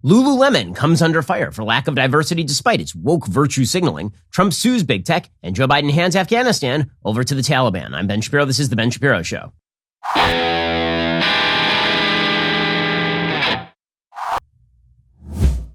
Lululemon comes under fire for lack of diversity despite its woke virtue signaling. Trump sues big tech, and Joe Biden hands Afghanistan over to the Taliban. I'm Ben Shapiro. This is The Ben Shapiro Show.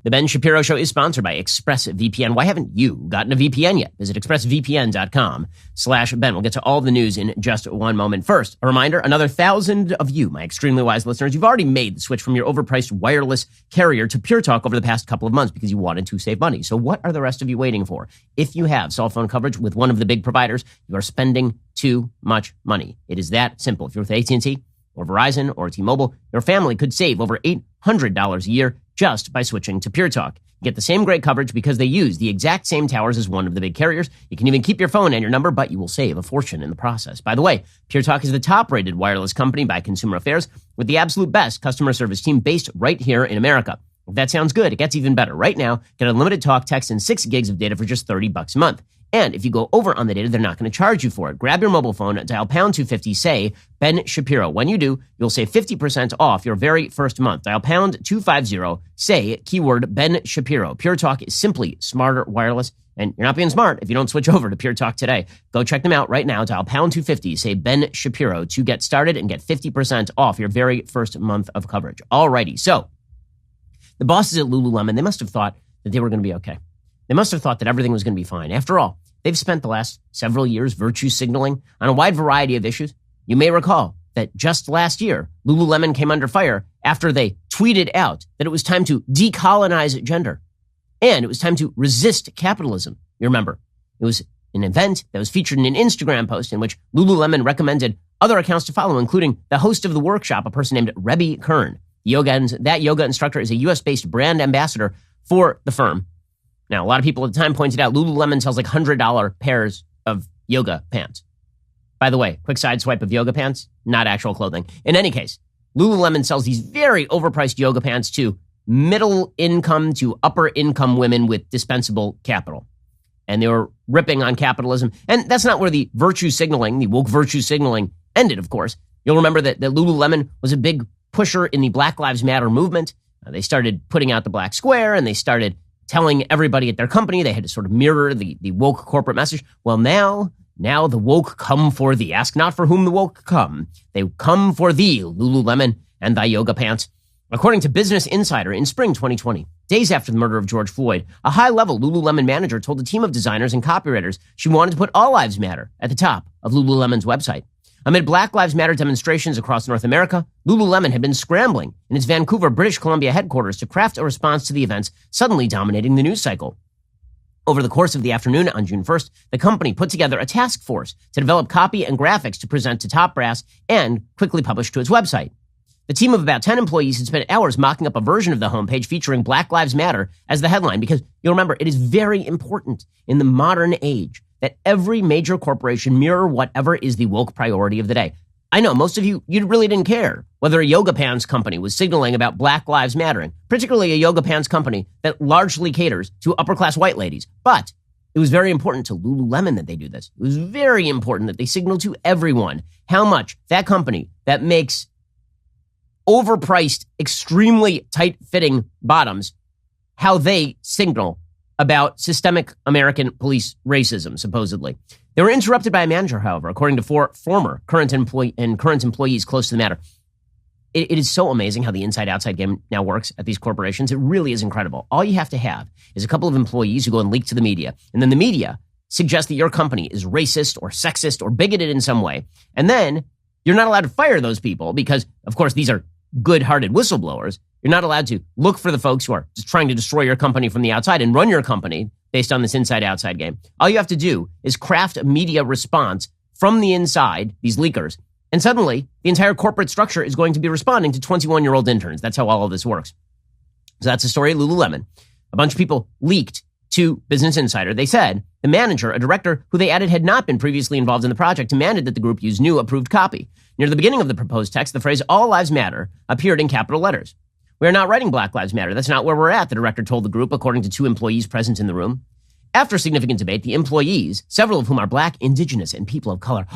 The Ben Shapiro Show is sponsored by ExpressVPN. Why haven't you gotten a VPN yet? Visit expressvpn.com/Ben. We'll get to all the news in just one moment. First, a reminder, another 1,000 of you, my extremely wise listeners, you've already made the switch from your overpriced wireless carrier to Pure Talk over the past couple of months because you wanted to save money. So what are the rest of you waiting for? If you have cell phone coverage with one of the big providers, you are spending too much money. It is that simple. If you're with AT&T or Verizon or T-Mobile, your family could save over $800 a year just by switching to Pure Talk. You get the same great coverage because they use the exact same towers as one of the big carriers. You can even keep your phone and your number, but you will save a fortune in the process. By the way, Pure Talk is the top-rated wireless company by Consumer Affairs with the absolute best customer service team based right here in America. If that sounds good, it gets even better. Right now, get unlimited talk, text, and 6 gigs of data for just $30 a month. And if you go over on the data, they're not going to charge you for it. Grab your mobile phone, dial pound 250, say Ben Shapiro. When you do, you'll save 50% off your very first month. Dial pound 250, say keyword Ben Shapiro. Pure Talk is simply smarter wireless, and you're not being smart if you don't switch over to Pure Talk today. Go check them out right now. Dial pound 250, say Ben Shapiro to get started and get 50% off your very first month of coverage. Alrighty, so the bosses at Lululemon, they must have thought that they were going to be okay. They must have thought that everything was going to be fine. After all, they've spent the last several years virtue signaling on a wide variety of issues. You may recall that just last year, Lululemon came under fire after they tweeted out that it was time to decolonize gender and it was time to resist capitalism. You remember, it was an event that was featured in an Instagram post in which Lululemon recommended other accounts to follow, including the host of the workshop, a person named Rebbe Kern. That yoga instructor is a U.S.-based brand ambassador for the firm. Now, a lot of people at the time pointed out Lululemon sells like $100 pairs of yoga pants. By the way, quick side swipe of yoga pants, not actual clothing. In any case, Lululemon sells these very overpriced yoga pants to middle income to upper income women with dispensable capital. And they were ripping on capitalism. And that's not where the virtue signaling, the woke virtue signaling ended, of course. You'll remember that Lululemon was a big pusher in the Black Lives Matter movement. They started putting out the black square and they started telling everybody at their company they had to sort of mirror the woke corporate message. Well, now the woke come for thee. Ask not for whom the woke come. They come for thee, Lululemon, and thy yoga pants. According to Business Insider, in spring 2020, days after the murder of George Floyd, a high-level Lululemon manager told a team of designers and copywriters she wanted to put all lives matter at the top of Lululemon's website. Amid Black Lives Matter demonstrations across North America, Lululemon had been scrambling in its Vancouver, British Columbia headquarters to craft a response to the events suddenly dominating the news cycle. Over the course of the afternoon on June 1st, the company put together a task force to develop copy and graphics to present to top brass and quickly publish to its website. The team of about 10 employees had spent hours mocking up a version of the homepage featuring Black Lives Matter as the headline because, you'll remember, it is very important in the modern age that every major corporation mirror whatever is the woke priority of the day. I know most of you really didn't care whether a yoga pants company was signaling about Black Lives Mattering, particularly a yoga pants company that largely caters to upper-class white ladies. But it was very important to Lululemon that they do this. It was very important that they signal to everyone how much that company that makes overpriced, extremely tight-fitting bottoms, how they signal about systemic American police racism, supposedly. They were interrupted by a manager, however, according to 4 former current employees close to the matter. It is so amazing how the inside-outside game now works at these corporations. It really is incredible. All you have to have is a couple of employees who go and leak to the media, and then the media suggests that your company is racist or sexist or bigoted in some way, and then you're not allowed to fire those people because, of course, these are good-hearted whistleblowers. You're not allowed to look for the folks who are just trying to destroy your company from the outside and run your company based on this inside-outside game. All you have to do is craft a media response from the inside, these leakers, and suddenly the entire corporate structure is going to be responding to 21-year-old interns. That's how all of this works. So that's the story of Lululemon. A bunch of people leaked to Business Insider. They said the manager, a director who they added had not been previously involved in the project, demanded that the group use new approved copy. Near the beginning of the proposed text, the phrase "All Lives Matter" appeared in capital letters. "We are not writing Black Lives Matter. That's not where we're at," the director told the group, according to 2 employees present in the room. After significant debate, the employees, several of whom are Black, Indigenous, and people of color,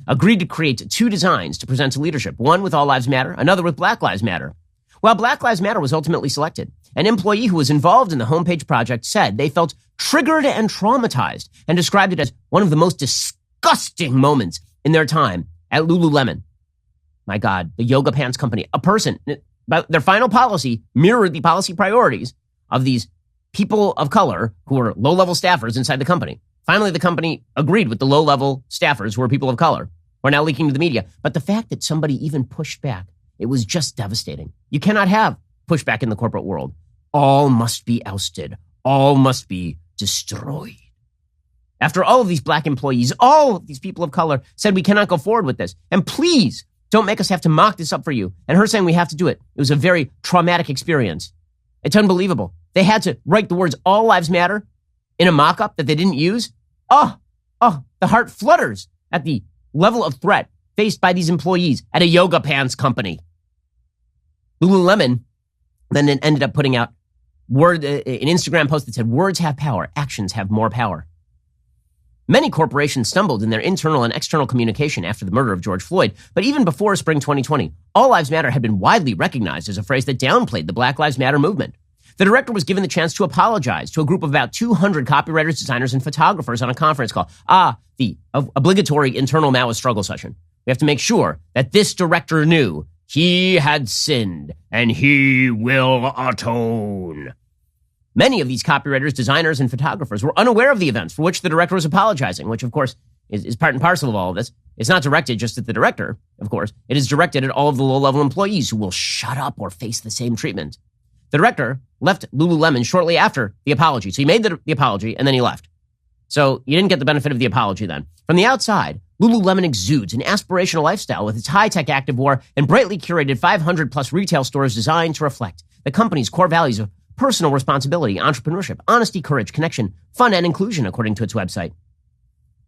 agreed to create 2 designs to present to leadership, one with All Lives Matter, another with Black Lives Matter. While Black Lives Matter was ultimately selected, an employee who was involved in the homepage project said they felt triggered and traumatized and described it as one of the most disgusting moments in their time at Lululemon. My God, the yoga pants company, a person, but their final policy mirrored the policy priorities of these people of color who were low-level staffers inside the company. Finally, the company agreed with the low-level staffers who were people of color, who are now leaking to the media. But the fact that somebody even pushed back, it was just devastating. You cannot have pushback in the corporate world. All must be ousted. All must be destroyed. After all of these black employees, all of these people of color said we cannot go forward with this. And please don't make us have to mock this up for you. And her saying we have to do it. It was a very traumatic experience. It's unbelievable. They had to write the words "All Lives Matter" in a mock-up that they didn't use. The heart flutters at the level of threat faced by these employees at a yoga pants company. Lululemon then ended up putting out an Instagram post that said, "Words have power, actions have more power." Many corporations stumbled in their internal and external communication after the murder of George Floyd, but even before spring 2020, All Lives Matter had been widely recognized as a phrase that downplayed the Black Lives Matter movement. The director was given the chance to apologize to a group of about 200 copywriters, designers, and photographers on a conference call. The obligatory internal Maoist struggle session. We have to make sure that this director knew he had sinned and he will atone. Many of these copywriters, designers, and photographers were unaware of the events for which the director was apologizing, which, of course, is part and parcel of all of this. It's not directed just at the director, of course. It is directed at all of the low-level employees who will shut up or face the same treatment. The director left Lululemon shortly after the apology. So he made the apology, and then he left. So you didn't get the benefit of the apology then. From the outside, Lululemon exudes an aspirational lifestyle with its high-tech activewear and brightly curated 500-plus retail stores designed to reflect the company's core values of personal responsibility, entrepreneurship, honesty, courage, connection, fun, and inclusion, according to its website.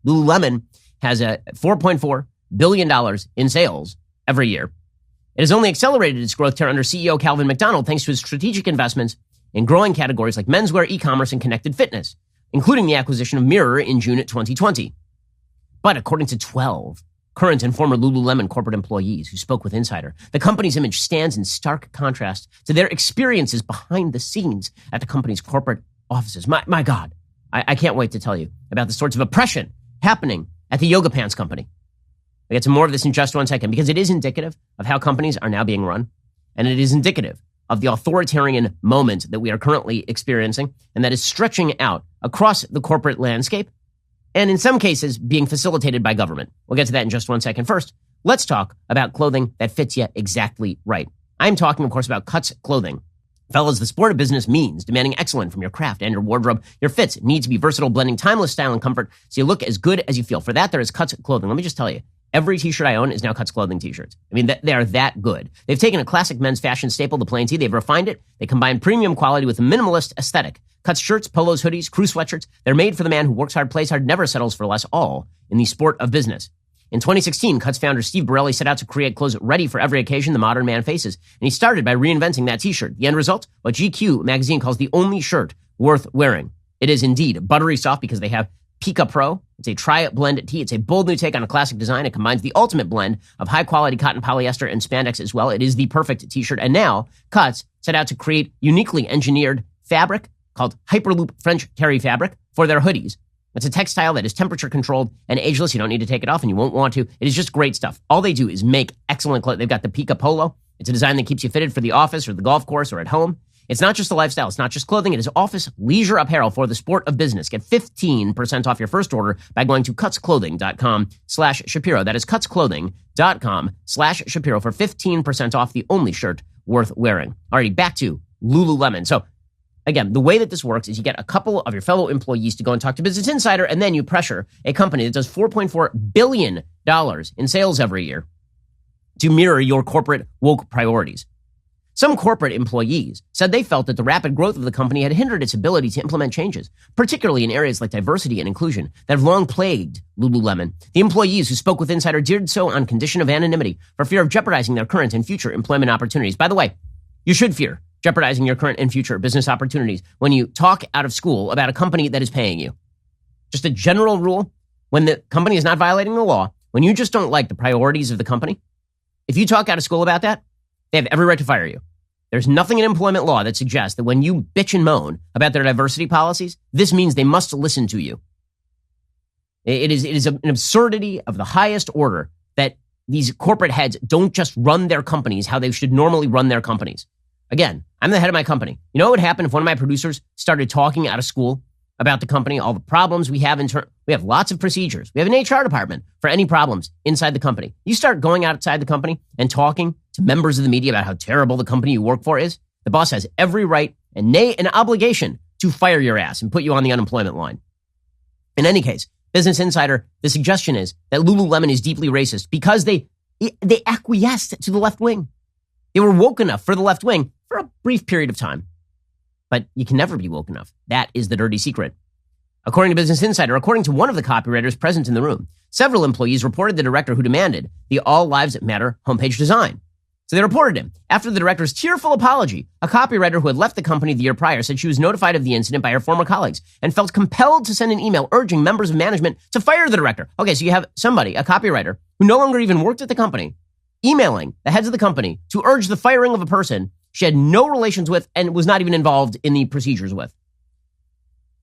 Lululemon has a $4.4 billion in sales every year. It has only accelerated its growth under CEO Calvin McDonald thanks to his strategic investments in growing categories like menswear, e-commerce, and connected fitness, including the acquisition of Mirror in June 2020. But according to 12 current and former Lululemon corporate employees who spoke with Insider, the company's image stands in stark contrast to their experiences behind the scenes at the company's corporate offices. My God, I can't wait to tell you about the sorts of oppression happening at the yoga pants company. We'll get to more of this in just one second, because it is indicative of how companies are now being run, and it is indicative of the authoritarian moment that we are currently experiencing, and that is stretching out across the corporate landscape, and in some cases being facilitated by government. We'll get to that in just one second. First, let's talk about clothing that fits you exactly right. I'm talking, of course, about Cuts Clothing. Fellas, the sport of business means demanding excellence from your craft and your wardrobe. Your fits need to be versatile, blending timeless style and comfort so you look as good as you feel. For that, there is Cuts Clothing. Let me just tell you, every t-shirt I own is now Cuts Clothing t-shirts. I mean, they are that good. They've taken a classic men's fashion staple, the plain tee. They've refined it. They combine premium quality with a minimalist aesthetic. Cuts shirts, polos, hoodies, crew sweatshirts. They're made for the man who works hard, plays hard, never settles for less, all in the sport of business. In 2016, Cuts founder Steve Borelli set out to create clothes ready for every occasion the modern man faces. And he started by reinventing that t-shirt. The end result? What GQ magazine calls the only shirt worth wearing. It is indeed buttery soft because they have Pika Pro. It's a tri-blend tee. It's a bold new take on a classic design. It combines the ultimate blend of high-quality cotton, polyester, and spandex as well. It is the perfect t-shirt. And now, Cuts set out to create uniquely engineered fabric called Hyperloop French terry fabric for their hoodies. It's a textile that is temperature-controlled and ageless. You don't need to take it off, and you won't want to. It is just great stuff. All they do is make excellent clothes. They've got the Pika Polo. It's a design that keeps you fitted for the office or the golf course or at home. It's not just a lifestyle. It's not just clothing. It is office leisure apparel for the sport of business. Get 15% off your first order by going to cutsclothing.com/Shapiro. That is cutsclothing.com/Shapiro for 15% off the only shirt worth wearing. Alrighty, back to Lululemon. So again, the way that this works is you get a couple of your fellow employees to go and talk to Business Insider, and then you pressure a company that does $4.4 billion in sales every year to mirror your corporate woke priorities. Some corporate employees said they felt that the rapid growth of the company had hindered its ability to implement changes, particularly in areas like diversity and inclusion that have long plagued Lululemon. The employees who spoke with Insider did so on condition of anonymity for fear of jeopardizing their current and future employment opportunities. By the way, you should fear jeopardizing your current and future business opportunities when you talk out of school about a company that is paying you. Just a general rule, when the company is not violating the law, when you just don't like the priorities of the company, if you talk out of school about that, they have every right to fire you. There's nothing in employment law that suggests that when you bitch and moan about their diversity policies, this means they must listen to you. It is an absurdity of the highest order that these corporate heads don't just run their companies how they should normally run their companies. Again, I'm the head of my company. You know what would happen if one of my producers started talking out of school about the company, all the problems we have we have lots of procedures. We have an HR department for any problems inside the company. You start going outside the company and talking to members of the media about how terrible the company you work for is, the boss has every right and nay, an obligation to fire your ass and put you on the unemployment line. In any case, Business Insider, the suggestion is that Lululemon is deeply racist because they acquiesced to the left wing. They were woke enough for the left wing for a brief period of time. But you can never be woke enough. That is the dirty secret. According to Business Insider, according to one of the copywriters present in the room, several employees reported the director who demanded the All Lives Matter homepage design. So they reported him. After the director's tearful apology, a copywriter who had left the company the year prior said she was notified of the incident by her former colleagues and felt compelled to send an email urging members of management to fire the director. Okay, so you have somebody, a copywriter, who no longer even worked at the company, emailing the heads of the company to urge the firing of a person she had no relations with and was not even involved in the procedures with.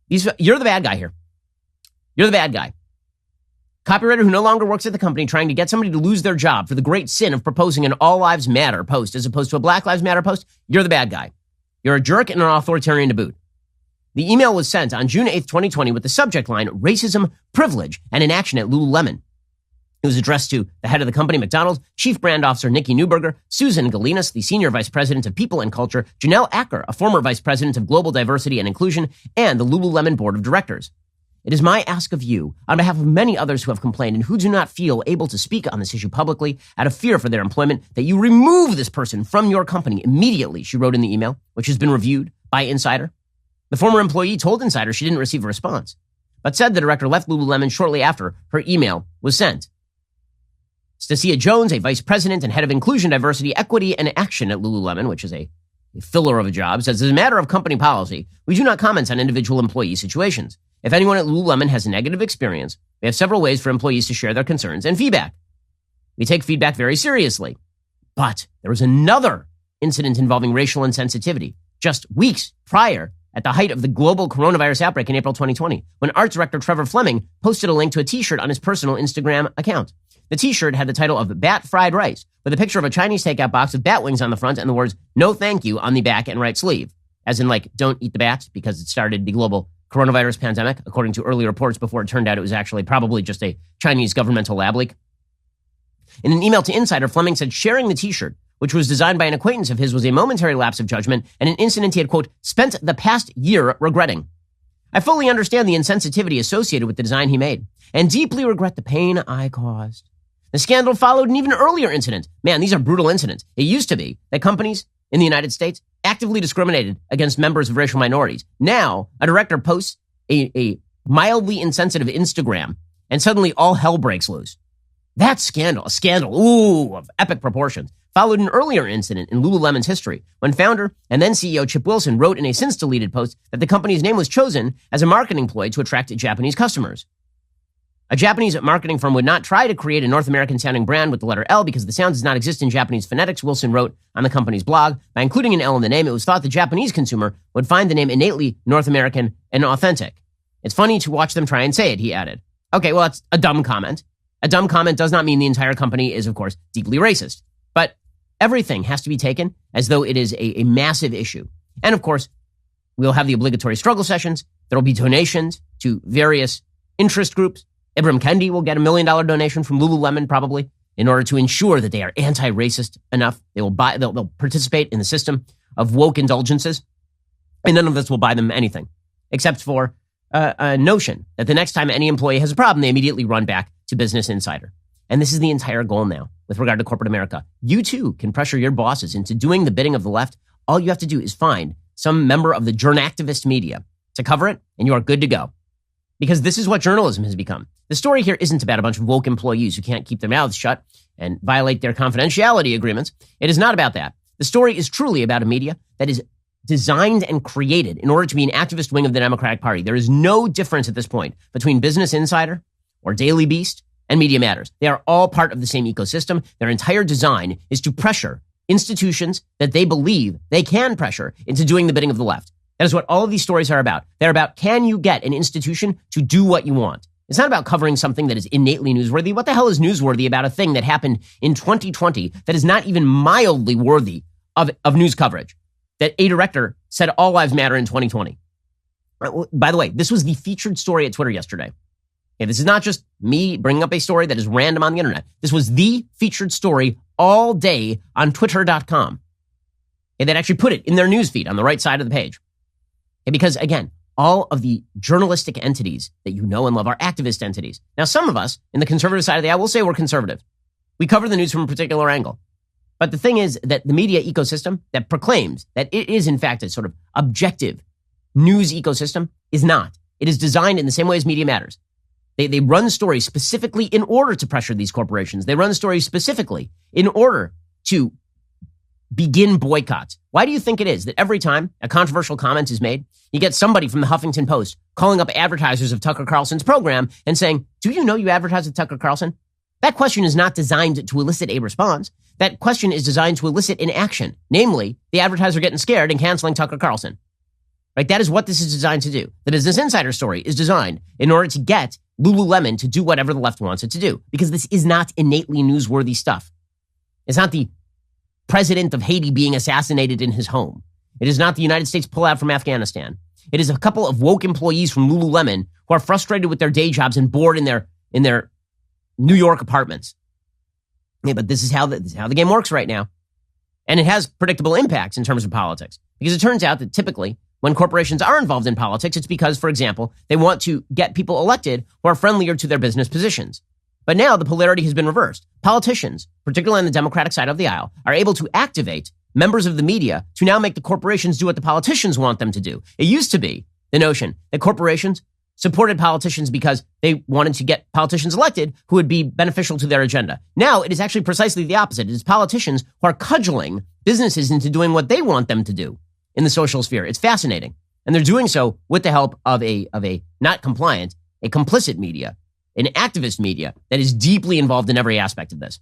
You're the bad guy here. You're the bad guy. Copywriter who no longer works at the company trying to get somebody to lose their job for the great sin of proposing an All Lives Matter post as opposed to a Black Lives Matter post. You're the bad guy. You're a jerk and an authoritarian to boot. The email was sent on June 8th, 2020 with the subject line, Racism, Privilege, and Inaction at Lululemon. It was addressed to the head of the company, McDonald's, Chief Brand Officer Nikki Newberger, Susan Galinas, the Senior Vice President of People and Culture, Janelle Acker, a former Vice President of Global Diversity and Inclusion, and the Lululemon Board of Directors. It is my ask of you, on behalf of many others who have complained and who do not feel able to speak on this issue publicly out of fear for their employment, that you remove this person from your company immediately, she wrote in the email, which has been reviewed by Insider. The former employee told Insider she didn't receive a response, but said the director left Lululemon shortly after her email was sent. Stacia Jones, a vice president and head of inclusion, diversity, equity, and action at Lululemon, which is a filler of a job, says, as a matter of company policy, we do not comment on individual employee situations. If anyone at Lululemon has a negative experience, we have several ways for employees to share their concerns and feedback. We take feedback very seriously. But there was another incident involving racial insensitivity just weeks prior, at the height of the global coronavirus outbreak in April 2020, when art director Trevor Fleming posted a link to a t-shirt on his personal Instagram account. The t-shirt had the title of Bat Fried Rice, with a picture of a Chinese takeout box with bat wings on the front and the words, no thank you, on the back and right sleeve. As in, like, don't eat the bats, because it started the global coronavirus pandemic, according to early reports before it turned out it was actually probably just a Chinese governmental lab leak. In an email to Insider, Fleming said sharing the t-shirt, which was designed by an acquaintance of his, was a momentary lapse of judgment and an incident he had, quote, spent the past year regretting. I fully understand the insensitivity associated with the design he made and deeply regret the pain I caused. The scandal followed an even earlier incident. Man, these are brutal incidents. It used to be that companies in the United States actively discriminated against members of racial minorities. Now, a director posts a mildly insensitive Instagram, and suddenly all hell breaks loose. That scandal, a scandal, of epic proportions, followed an earlier incident in Lululemon's history when founder and then CEO Chip Wilson wrote in a since-deleted post that the company's name was chosen as a marketing ploy to attract Japanese customers. A Japanese marketing firm would not try to create a North American-sounding brand with the letter L because the sound does not exist in Japanese phonetics, Wilson wrote on the company's blog. By including an L in the name, it was thought the Japanese consumer would find the name innately North American and authentic. It's funny to watch them try and say it, he added. Okay, well, that's a dumb comment. A dumb comment does not mean the entire company is, of course, deeply racist. But everything has to be taken as though it is a massive issue. And, of course, we'll have the obligatory struggle sessions. There will be donations to various interest groups. Ibram Kendi will get $1 million donation from Lululemon probably in order to ensure that they are anti-racist enough. They'll participate in the system of woke indulgences, and none of this will buy them anything except for a notion that the next time any employee has a problem, they immediately run back to Business Insider. And this is the entire goal now with regard to corporate America. You too can pressure your bosses into doing the bidding of the left. All you have to do is find some member of the journactivist media to cover it, and you are good to go. Because this is what journalism has become. The story here isn't about a bunch of woke employees who can't keep their mouths shut and violate their confidentiality agreements. It is not about that. The story is truly about a media that is designed and created in order to be an activist wing of the Democratic Party. There is no difference at this point between Business Insider or Daily Beast and Media Matters. They are all part of the same ecosystem. Their entire design is to pressure institutions that they believe they can pressure into doing the bidding of the left. That is what all of these stories are about. They're about, can you get an institution to do what you want? It's not about covering something that is innately newsworthy. What the hell is newsworthy about a thing that happened in 2020 that is not even mildly worthy of news coverage? That a director said all lives matter in 2020. By the way, this was the featured story at Twitter yesterday. Okay, this is not just me bringing up a story that is random on the internet. This was the featured story all day on twitter.com. Okay, that actually put it in their newsfeed on the right side of the page. Okay, because again, all of the journalistic entities that you know and love are activist entities. Now, some of us in the conservative side of the aisle will say we're conservative. We cover the news from a particular angle. But the thing is that the media ecosystem that proclaims that it is in fact a sort of objective news ecosystem is not. It is designed in the same way as Media Matters. They run stories specifically in order to pressure these corporations. They run stories specifically in order to begin boycotts. Why do you think it is that every time a controversial comment is made, you get somebody from the Huffington Post calling up advertisers of Tucker Carlson's program and saying, do you know you advertise with Tucker Carlson? That question is not designed to elicit a response. That question is designed to elicit an action, namely the advertiser getting scared and canceling Tucker Carlson. Right? That is what this is designed to do. The Business Insider story is designed in order to get Lululemon to do whatever the left wants it to do, because this is not innately newsworthy stuff. It's not the president of Haiti being assassinated in his home. It is not the United States pullout from Afghanistan. It is a couple of woke employees from Lululemon who are frustrated with their day jobs and bored in their New York apartments. Yeah, but this is how the game works right now. And it has predictable impacts in terms of politics, because it turns out that typically when corporations are involved in politics, it's because, for example, they want to get people elected who are friendlier to their business positions. But now the polarity has been reversed. Politicians, particularly on the Democratic side of the aisle, are able to activate members of the media to now make the corporations do what the politicians want them to do. It used to be the notion that corporations supported politicians because they wanted to get politicians elected who would be beneficial to their agenda. Now it is actually precisely the opposite. It is politicians who are cudgeling businesses into doing what they want them to do in the social sphere. It's fascinating. And they're doing so with the help of a not compliant, a complicit media, an activist media that is deeply involved in every aspect of this.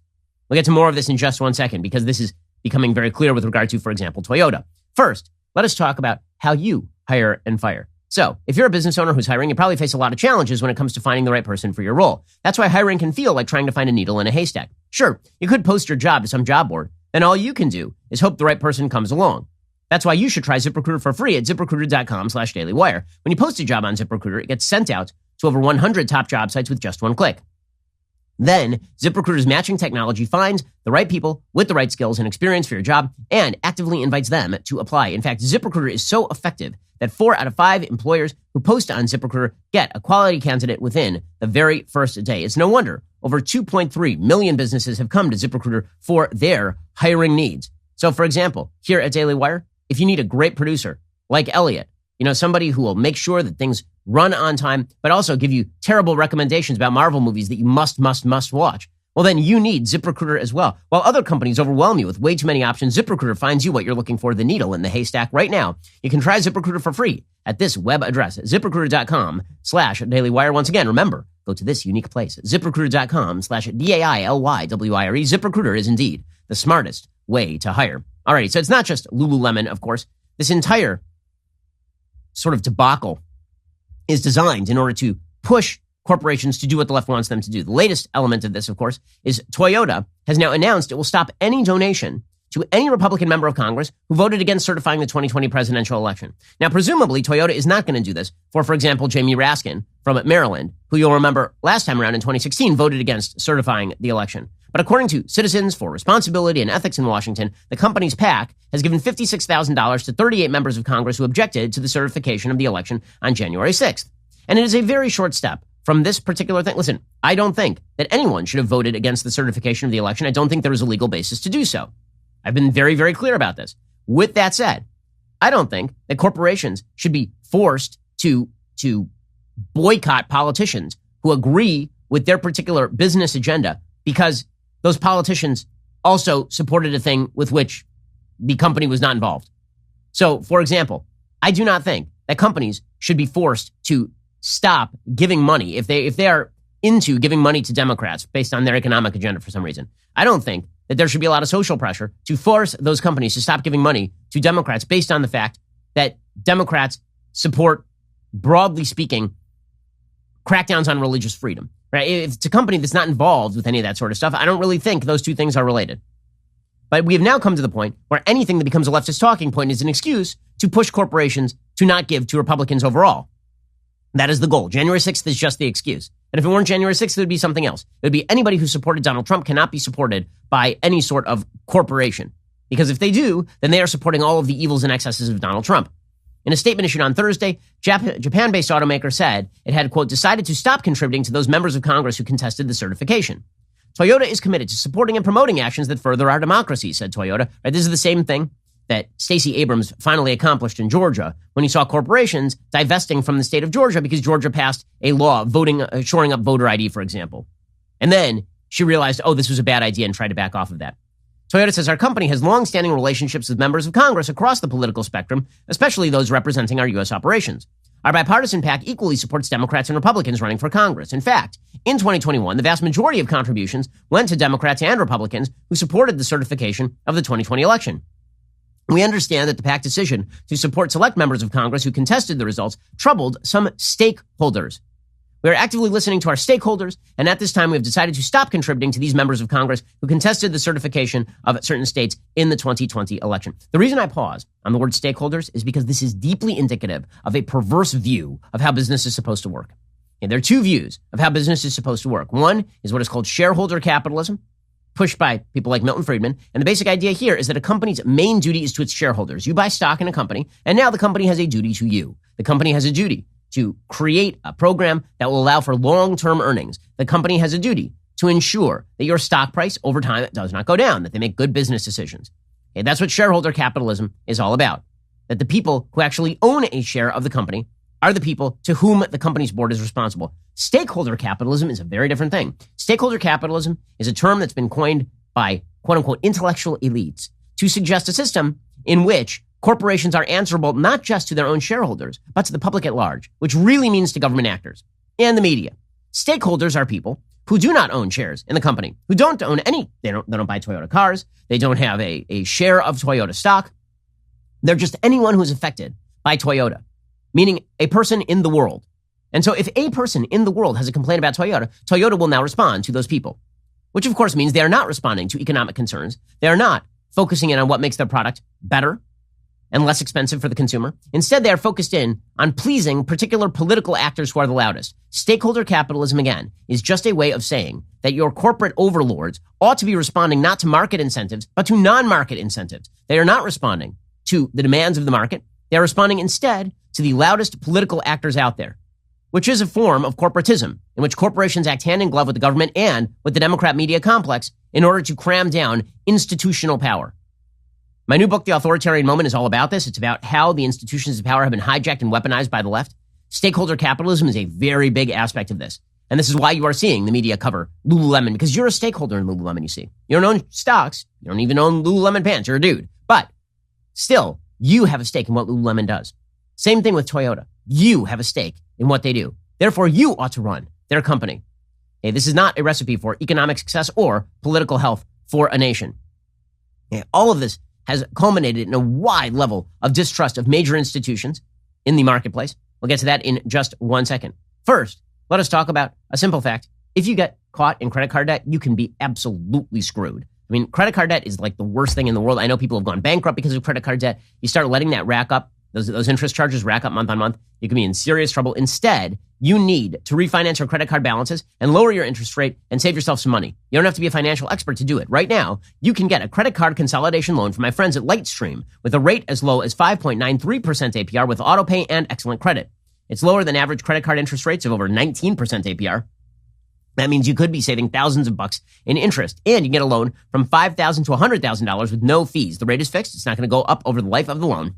We'll get to more of this in just one second, because this is becoming very clear with regard to, for example, Toyota. First, let us talk about how you hire and fire. So, if you're a business owner who's hiring, you probably face a lot of challenges when it comes to finding the right person for your role. That's why hiring can feel like trying to find a needle in a haystack. Sure, you could post your job to some job board, then all you can do is hope the right person comes along. That's why you should try ZipRecruiter for free at ZipRecruiter.com/dailywire. When you post a job on ZipRecruiter, it gets sent out to over 100 top job sites with just one click. Then, ZipRecruiter's matching technology finds the right people with the right skills and experience for your job and actively invites them to apply. In fact, ZipRecruiter is so effective that 4 out of 5 employers who post on ZipRecruiter get a quality candidate within the very first day. It's no wonder over 2.3 million businesses have come to ZipRecruiter for their hiring needs. So, for example, here at Daily Wire, if you need a great producer like Elliot, somebody who will make sure that things run on time, but also give you terrible recommendations about Marvel movies that you must watch, well, then you need ZipRecruiter as well. While other companies overwhelm you with way too many options, ZipRecruiter finds you what you're looking for, the needle in the haystack. Right now, you can try ZipRecruiter for free at this web address, ZipRecruiter.com/dailywire. Once again, remember, go to this unique place, ZipRecruiter.com/DAILYWIRE. ZipRecruiter is indeed the smartest way to hire. Alrighty, so it's not just Lululemon, of course. This entire sort of debacle is designed in order to push corporations to do what the left wants them to do. The latest element of this, of course, is Toyota has now announced it will stop any donation to any Republican member of Congress who voted against certifying the 2020 presidential election. Now, presumably, Toyota is not going to do this for example, Jamie Raskin from Maryland, who you'll remember last time around in 2016 voted against certifying the election. But according to Citizens for Responsibility and Ethics in Washington, the company's PAC has given $56,000 to 38 members of Congress who objected to the certification of the election on January 6th. And it is a very short step from this particular thing. Listen, I don't think that anyone should have voted against the certification of the election. I don't think there is a legal basis to do so. I've been very, very clear about this. With that said, I don't think that corporations should be forced to boycott politicians who agree with their particular business agenda because those politicians also supported a thing with which the company was not involved. So, for example, I do not think that companies should be forced to stop giving money if they are into giving money to Democrats based on their economic agenda for some reason. I don't think that there should be a lot of social pressure to force those companies to stop giving money to Democrats based on the fact that Democrats support, broadly speaking, crackdowns on religious freedom. Right? If it's a company that's not involved with any of that sort of stuff, I don't really think those two things are related. But we have now come to the point where anything that becomes a leftist talking point is an excuse to push corporations to not give to Republicans overall. That is the goal. January 6th is just the excuse. And if it weren't January 6th, it would be something else. It would be anybody who supported Donald Trump cannot be supported by any sort of corporation. Because if they do, then they are supporting all of the evils and excesses of Donald Trump. In a statement issued on Thursday, Japan-based automaker said it had, quote, decided to stop contributing to those members of Congress who contested the certification. Toyota is committed to supporting and promoting actions that further our democracy, said Toyota. Right, this is the same thing that Stacey Abrams finally accomplished in Georgia when he saw corporations divesting from the state of Georgia because Georgia passed a law shoring up voter ID, for example. And then she realized, oh, this was a bad idea and tried to back off of that. Toyota says our company has long-standing relationships with members of Congress across the political spectrum, especially those representing our U.S. operations. Our bipartisan PAC equally supports Democrats and Republicans running for Congress. In fact, in 2021, the vast majority of contributions went to Democrats and Republicans who supported the certification of the 2020 election. We understand that the PAC decision to support select members of Congress who contested the results troubled some stakeholders. We are actively listening to our stakeholders, and at this time we have decided to stop contributing to these members of Congress who contested the certification of certain states in the 2020 election. The reason I pause on the word stakeholders is because this is deeply indicative of a perverse view of how business is supposed to work. And there are two views of how business is supposed to work. One is what is called shareholder capitalism, pushed by people like Milton Friedman. And the basic idea here is that a company's main duty is to its shareholders. You buy stock in a company, and now the company has a duty to you. The company has a duty to create a program that will allow for long-term earnings. The company has a duty to ensure that your stock price over time does not go down, that they make good business decisions. Okay, that's what shareholder capitalism is all about. That the people who actually own a share of the company are the people to whom the company's board is responsible. Stakeholder capitalism is a very different thing. Stakeholder capitalism is a term that's been coined by quote-unquote intellectual elites to suggest a system in which corporations are answerable not just to their own shareholders, but to the public at large, which really means to government actors and the media. Stakeholders are people who do not own shares in the company, who don't own any, they don't buy Toyota cars, they don't have a share of Toyota stock. They're just anyone who's affected by Toyota, meaning a person in the world. And so if a person in the world has a complaint about Toyota, Toyota will now respond to those people, which of course means they are not responding to economic concerns. They are not focusing in on what makes their product better and less expensive for the consumer. Instead, they are focused in on pleasing particular political actors who are the loudest. Stakeholder capitalism, again, is just a way of saying that your corporate overlords ought to be responding not to market incentives, but to non-market incentives. They are not responding to the demands of the market. They are responding instead to the loudest political actors out there, which is a form of corporatism in which corporations act hand in glove with the government and with the Democrat media complex in order to cram down institutional power. My new book, The Authoritarian Moment, is all about this. It's about how the institutions of power have been hijacked and weaponized by the left. Stakeholder capitalism is a very big aspect of this. And this is why you are seeing the media cover Lululemon, because you're a stakeholder in Lululemon, you see. You don't own stocks. You don't even own Lululemon pants. You're a dude. But still, you have a stake in what Lululemon does. Same thing with Toyota. You have a stake in what they do. Therefore, you ought to run their company. Okay, this is not a recipe for economic success or political health for a nation. Okay, all of this has culminated in a wide level of distrust of major institutions in the marketplace. We'll get to that in just 1 second. First, let us talk about a simple fact. If you get caught in credit card debt, you can be absolutely screwed. I mean, credit card debt is like the worst thing in the world. I know people have gone bankrupt because of credit card debt. You start letting that rack up, those interest charges rack up month on month, you can be in serious trouble. Instead, you need to refinance your credit card balances and lower your interest rate and save yourself some money. You don't have to be a financial expert to do it. Right now, you can get a credit card consolidation loan from my friends at Lightstream with a rate as low as 5.93% APR with autopay and excellent credit. It's lower than average credit card interest rates of over 19% APR. That means you could be saving thousands of bucks in interest, and you can get a loan from $5,000 to $100,000 with no fees. The rate is fixed. It's not going to go up over the life of the loan.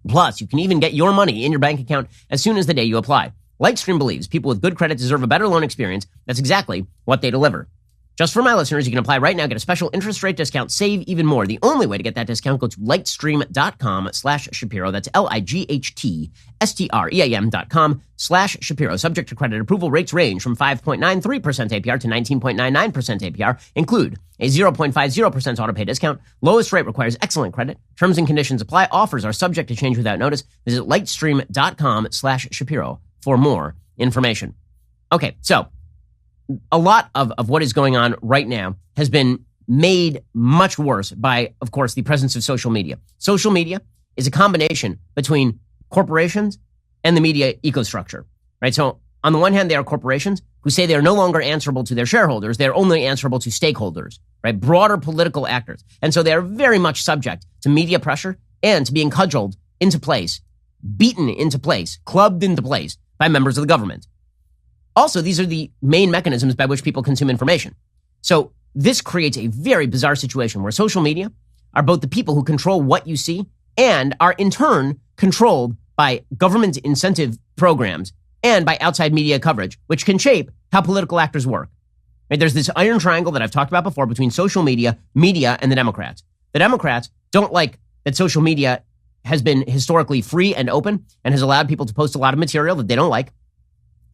Plus, you can even get your money in your bank account as soon as the day you apply. Lightstream believes people with good credit deserve a better loan experience. That's exactly what they deliver. Just for my listeners, you can apply right now, get a special interest rate discount, save even more. The only way to get that discount, go to lightstream.com/Shapiro. That's LIGHTSTREAM.com/Shapiro. Subject to credit approval. Rates range from 5.93% APR to 19.99% APR. Include a 0.50% auto pay discount. Lowest rate requires excellent credit. Terms and conditions apply. Offers are subject to change without notice. Visit lightstream.com/Shapiro for more information. Okay, so a lot of what is going on right now has been made much worse by, of course, the presence of social media. Social media is a combination between corporations and the media ecostructure, right? So on the one hand, they are corporations who say they are no longer answerable to their shareholders. They're only answerable to stakeholders, right? Broader political actors. And so they are very much subject to media pressure and to being cudgeled into place, beaten into place, clubbed into place by members of the government. Also, these are the main mechanisms by which people consume information. So this creates a very bizarre situation where social media are both the people who control what you see and are in turn controlled by government incentive programs and by outside media coverage, which can shape how political actors work. Right? There's this iron triangle that I've talked about before between social media, and the Democrats. The Democrats don't like that social media has been historically free and open and has allowed people to post a lot of material that they don't like.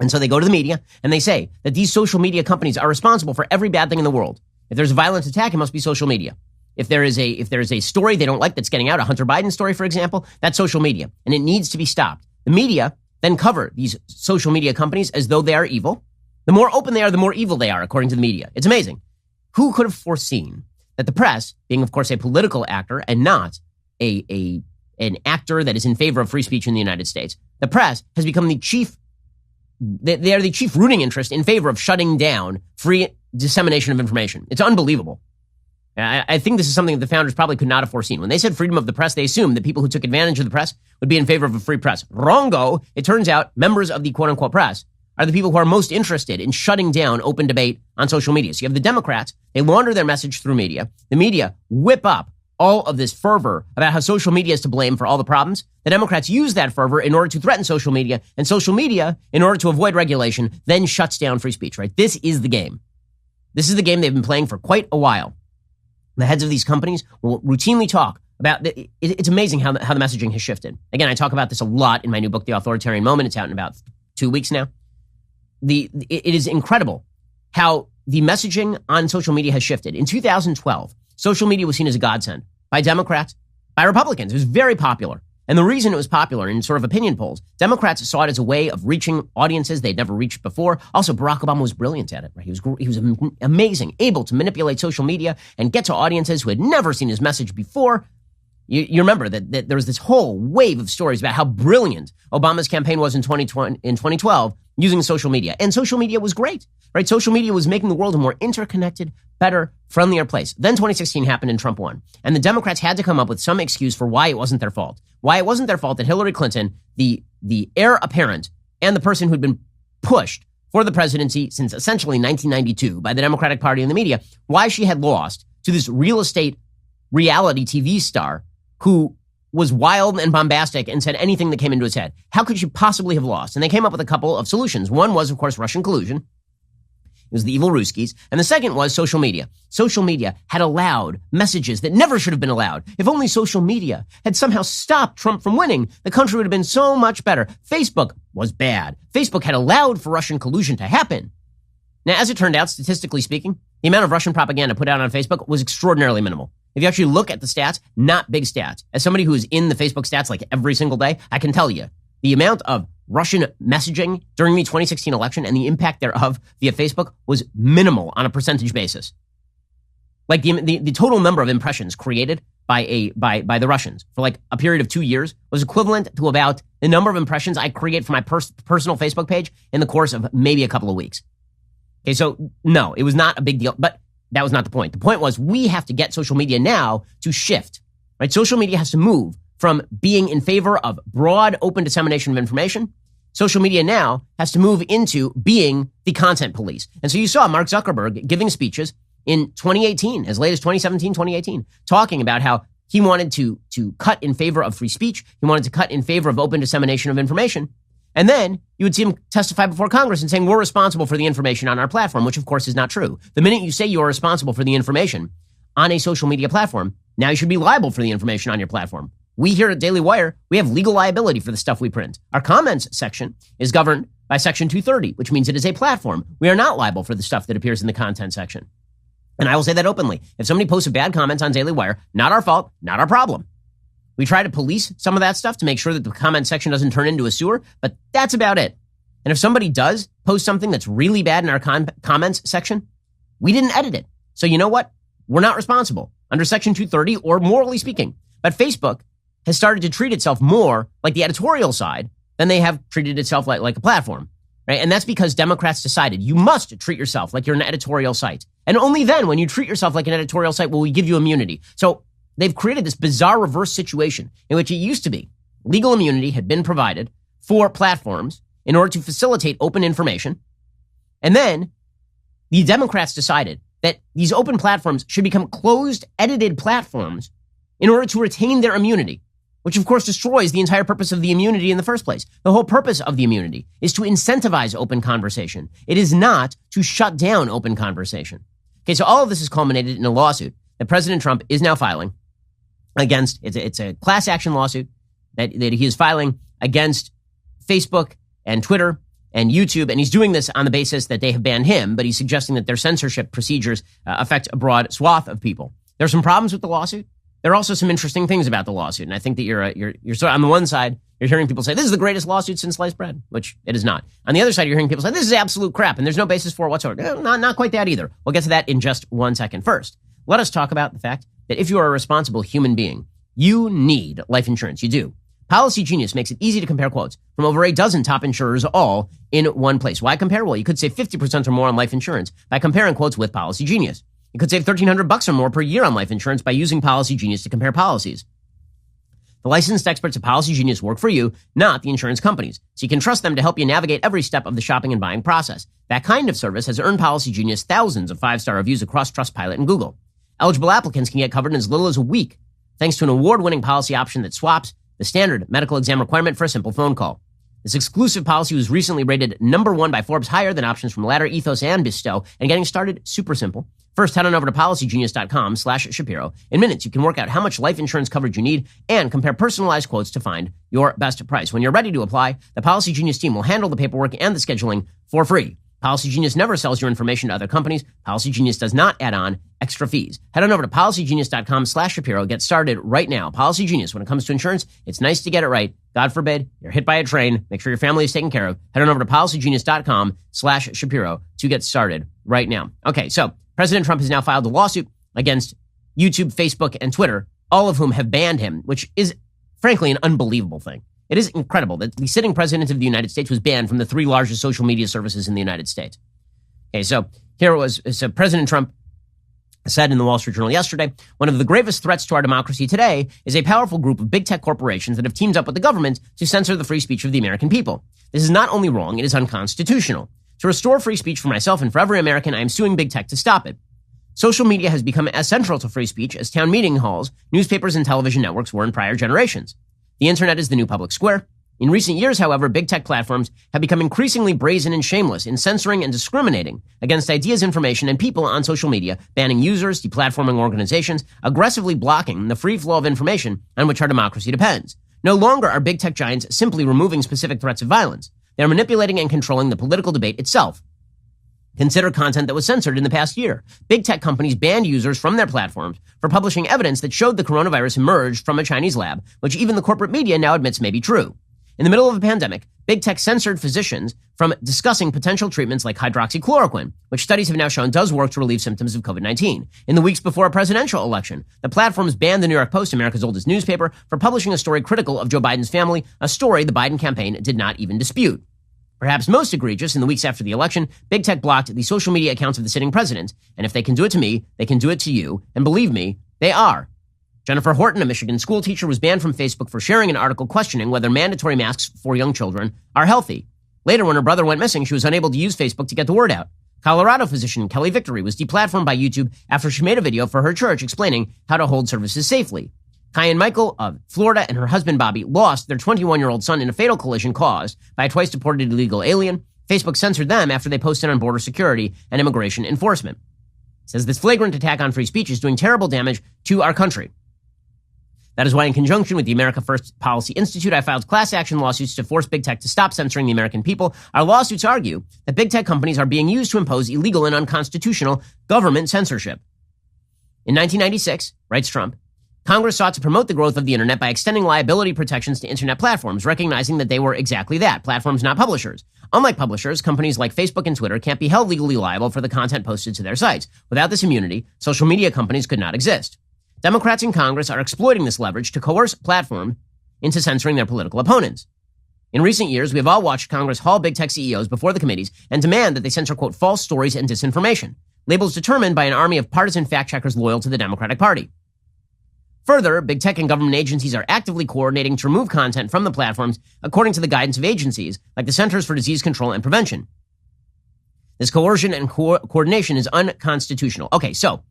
And so they go to the media and they say that these social media companies are responsible for every bad thing in the world. If there's a violent attack, it must be social media. If there is a story they don't like that's getting out, a Hunter Biden story, for example, that's social media, and it needs to be stopped. The media then cover these social media companies as though they are evil. The more open they are, the more evil they are, according to the media. It's amazing. Who could have foreseen that the press, being of course a political actor and not an actor that is in favor of free speech in the United States, the press has become they are the chief rooting interest in favor of shutting down free dissemination of information. It's unbelievable. I think this is something that the founders probably could not have foreseen. When they said freedom of the press, they assumed that people who took advantage of the press would be in favor of a free press. Wrongo. It turns out members of the quote-unquote press are the people who are most interested in shutting down open debate on social media. So you have the Democrats. They launder their message through media. The media whip up all of this fervor about how social media is to blame for all the problems. The Democrats use that fervor in order to threaten social media, and social media, in order to avoid regulation, then shuts down free speech, right? This is the game. This is the game they've been playing for quite a while. The heads of these companies will routinely talk about, it's amazing how the messaging has shifted. Again, I talk about this a lot in my new book, The Authoritarian Moment. It's out in about 2 weeks now. It is incredible how the messaging on social media has shifted. In 2012, social media was seen as a godsend by Democrats, by Republicans. It was very popular. And the reason it was popular in sort of opinion polls, Democrats saw it as a way of reaching audiences they'd never reached before. Also, Barack Obama was brilliant at it. Right? He was amazing, able to manipulate social media and get to audiences who had never seen his message before. You remember that there was this whole wave of stories about how brilliant Obama's campaign was in 2012 using social media. And social media was great, right? Social media was making the world a more interconnected, better, friendlier place. Then 2016 happened and Trump won. And the Democrats had to come up with some excuse for why it wasn't their fault. Why it wasn't their fault that Hillary Clinton, the heir apparent and the person who'd been pushed for the presidency since essentially 1992 by the Democratic Party and the media, why she had lost to this real estate reality TV star who was wild and bombastic and said anything that came into his head. How could she possibly have lost? And they came up with a couple of solutions. One was, of course, Russian collusion. It was the evil Ruskies. And the second was social media. Social media had allowed messages that never should have been allowed. If only social media had somehow stopped Trump from winning, the country would have been so much better. Facebook was bad. Facebook had allowed for Russian collusion to happen. Now, as it turned out, statistically speaking, the amount of Russian propaganda put out on Facebook was extraordinarily minimal. If you actually look at the stats, not big stats. As somebody who is in the Facebook stats like every single day, I can tell you the amount of Russian messaging during the 2016 election and the impact thereof via Facebook was minimal on a percentage basis. Like the total number of impressions created by the Russians for like a period of 2 years was equivalent to about the number of impressions I create for my personal Facebook page in the course of maybe a couple of weeks. Okay, so no, it was not a big deal, but that was not the point. The point was we have to get social media now to shift, right? Social media has to move from being in favor of broad, open dissemination of information. Social media now has to move into being the content police. And so you saw Mark Zuckerberg giving speeches in 2018, as late as 2017, 2018, talking about how he wanted to cut in favor of free speech. He wanted to cut in favor of open dissemination of information. And then you would see him testify before Congress and saying, we're responsible for the information on our platform, which of course is not true. The minute you say you are responsible for the information on a social media platform, now you should be liable for the information on your platform. We here at Daily Wire, we have legal liability for the stuff we print. Our comments section is governed by Section 230, which means it is a platform. We are not liable for the stuff that appears in the content section. And I will say that openly. If somebody posts a bad comment on Daily Wire, not our fault, not our problem. We try to police some of that stuff to make sure that the comment section doesn't turn into a sewer, but that's about it. And if somebody does post something that's really bad in our comments section, we didn't edit it. So you know what? We're not responsible under Section 230 or morally speaking. But Facebook has started to treat itself more like the editorial side than they have treated itself like a platform. Right? And that's because Democrats decided you must treat yourself like you're an editorial site. And only then, when you treat yourself like an editorial site, will we give you immunity. So they've created this bizarre reverse situation in which it used to be legal immunity had been provided for platforms in order to facilitate open information. And then the Democrats decided that these open platforms should become closed, edited platforms in order to retain their immunity, which of course destroys the entire purpose of the immunity in the first place. The whole purpose of the immunity is to incentivize open conversation. It is not to shut down open conversation. Okay, so all of this is culminated in a lawsuit that President Trump is now filing against, it's a class action lawsuit that he is filing against Facebook and Twitter and YouTube, and he's doing this on the basis that they have banned him, but he's suggesting that their censorship procedures affect a broad swath of people. There are some problems with the lawsuit. There are also some interesting things about the lawsuit, and I think that you're sort of, on the one side, you're hearing people say, this is the greatest lawsuit since sliced bread, which it is not. On the other side, you're hearing people say, this is absolute crap, and there's no basis for it whatsoever. Not quite that either. We'll get to that in just 1 second. First, let us talk about the fact that if you are a responsible human being, you need life insurance. You do. Policy Genius makes it easy to compare quotes from over a dozen top insurers all in one place. Why compare? Well, you could save 50% or more on life insurance by comparing quotes with Policy Genius. You could save $1,300 or more per year on life insurance by using Policy Genius to compare policies. The licensed experts at Policy Genius work for you, not the insurance companies, so you can trust them to help you navigate every step of the shopping and buying process. That kind of service has earned Policy Genius thousands of 5-star reviews across Trustpilot and Google. Eligible applicants can get covered in as little as a week, thanks to an award-winning policy option that swaps the standard medical exam requirement for a simple phone call. This exclusive policy was recently rated #1 by Forbes, higher than options from Ladder, Ethos, and Bestow. And getting started, super simple. First, head on over to policygenius.com/Shapiro. In minutes, you can work out how much life insurance coverage you need and compare personalized quotes to find your best price. When you're ready to apply, the Policy Genius team will handle the paperwork and the scheduling for free. Policy Genius never sells your information to other companies. Policy Genius does not add on extra fees. Head on over to policygenius.com/Shapiro. Get started right now. Policy Genius, when it comes to insurance, it's nice to get it right. God forbid you're hit by a train. Make sure your family is taken care of. Head on over to policygenius.com/Shapiro to get started right now. Okay, so President Trump has now filed a lawsuit against YouTube, Facebook, and Twitter, all of whom have banned him, which is frankly an unbelievable thing. It is incredible that the sitting president of the United States was banned from the 3 largest social media services in the United States. Okay, so here it was. So President Trump said in the Wall Street Journal yesterday, one of the gravest threats to our democracy today is a powerful group of big tech corporations that have teamed up with the government to censor the free speech of the American people. This is not only wrong, it is unconstitutional. To restore free speech for myself and for every American, I am suing big tech to stop it. Social media has become as central to free speech as town meeting halls, newspapers, and television networks were in prior generations. The internet is the new public square. In recent years, however, big tech platforms have become increasingly brazen and shameless in censoring and discriminating against ideas, information, and people on social media, banning users, deplatforming organizations, aggressively blocking the free flow of information on which our democracy depends. No longer are big tech giants simply removing specific threats of violence. They're manipulating and controlling the political debate itself. Consider content that was censored in the past year. Big tech companies banned users from their platforms for publishing evidence that showed the coronavirus emerged from a Chinese lab, which even the corporate media now admits may be true. In the middle of a pandemic, big tech censored physicians from discussing potential treatments like hydroxychloroquine, which studies have now shown does work to relieve symptoms of COVID-19. In the weeks before a presidential election, the platforms banned the New York Post, America's oldest newspaper, for publishing a story critical of Joe Biden's family, a story the Biden campaign did not even dispute. Perhaps most egregious, in the weeks after the election, big tech blocked the social media accounts of the sitting president. And if they can do it to me, they can do it to you. And believe me, they are. Jennifer Horton, a Michigan school teacher, was banned from Facebook for sharing an article questioning whether mandatory masks for young children are healthy. Later, when her brother went missing, she was unable to use Facebook to get the word out. Colorado physician Kelly Victory was deplatformed by YouTube after she made a video for her church explaining how to hold services safely. Kai and Michael of Florida and her husband Bobby lost their 21-year-old son in a fatal collision caused by a twice-deported illegal alien. Facebook censored them after they posted on border security and immigration enforcement. It says this flagrant attack on free speech is doing terrible damage to our country. That is why, in conjunction with the America First Policy Institute, I filed class action lawsuits to force big tech to stop censoring the American people. Our lawsuits argue that big tech companies are being used to impose illegal and unconstitutional government censorship. In 1996, writes Trump, Congress sought to promote the growth of the internet by extending liability protections to internet platforms, recognizing that they were exactly that, platforms, not publishers. Unlike publishers, companies like Facebook and Twitter can't be held legally liable for the content posted to their sites. Without this immunity, social media companies could not exist. Democrats in Congress are exploiting this leverage to coerce platforms into censoring their political opponents. In recent years, we have all watched Congress haul big tech CEOs before the committees and demand that they censor, quote, false stories and disinformation, labels determined by an army of partisan fact-checkers loyal to the Democratic Party. Further, big tech and government agencies are actively coordinating to remove content from the platforms according to the guidance of agencies like the Centers for Disease Control and Prevention. This coercion and coordination is unconstitutional. Okay, so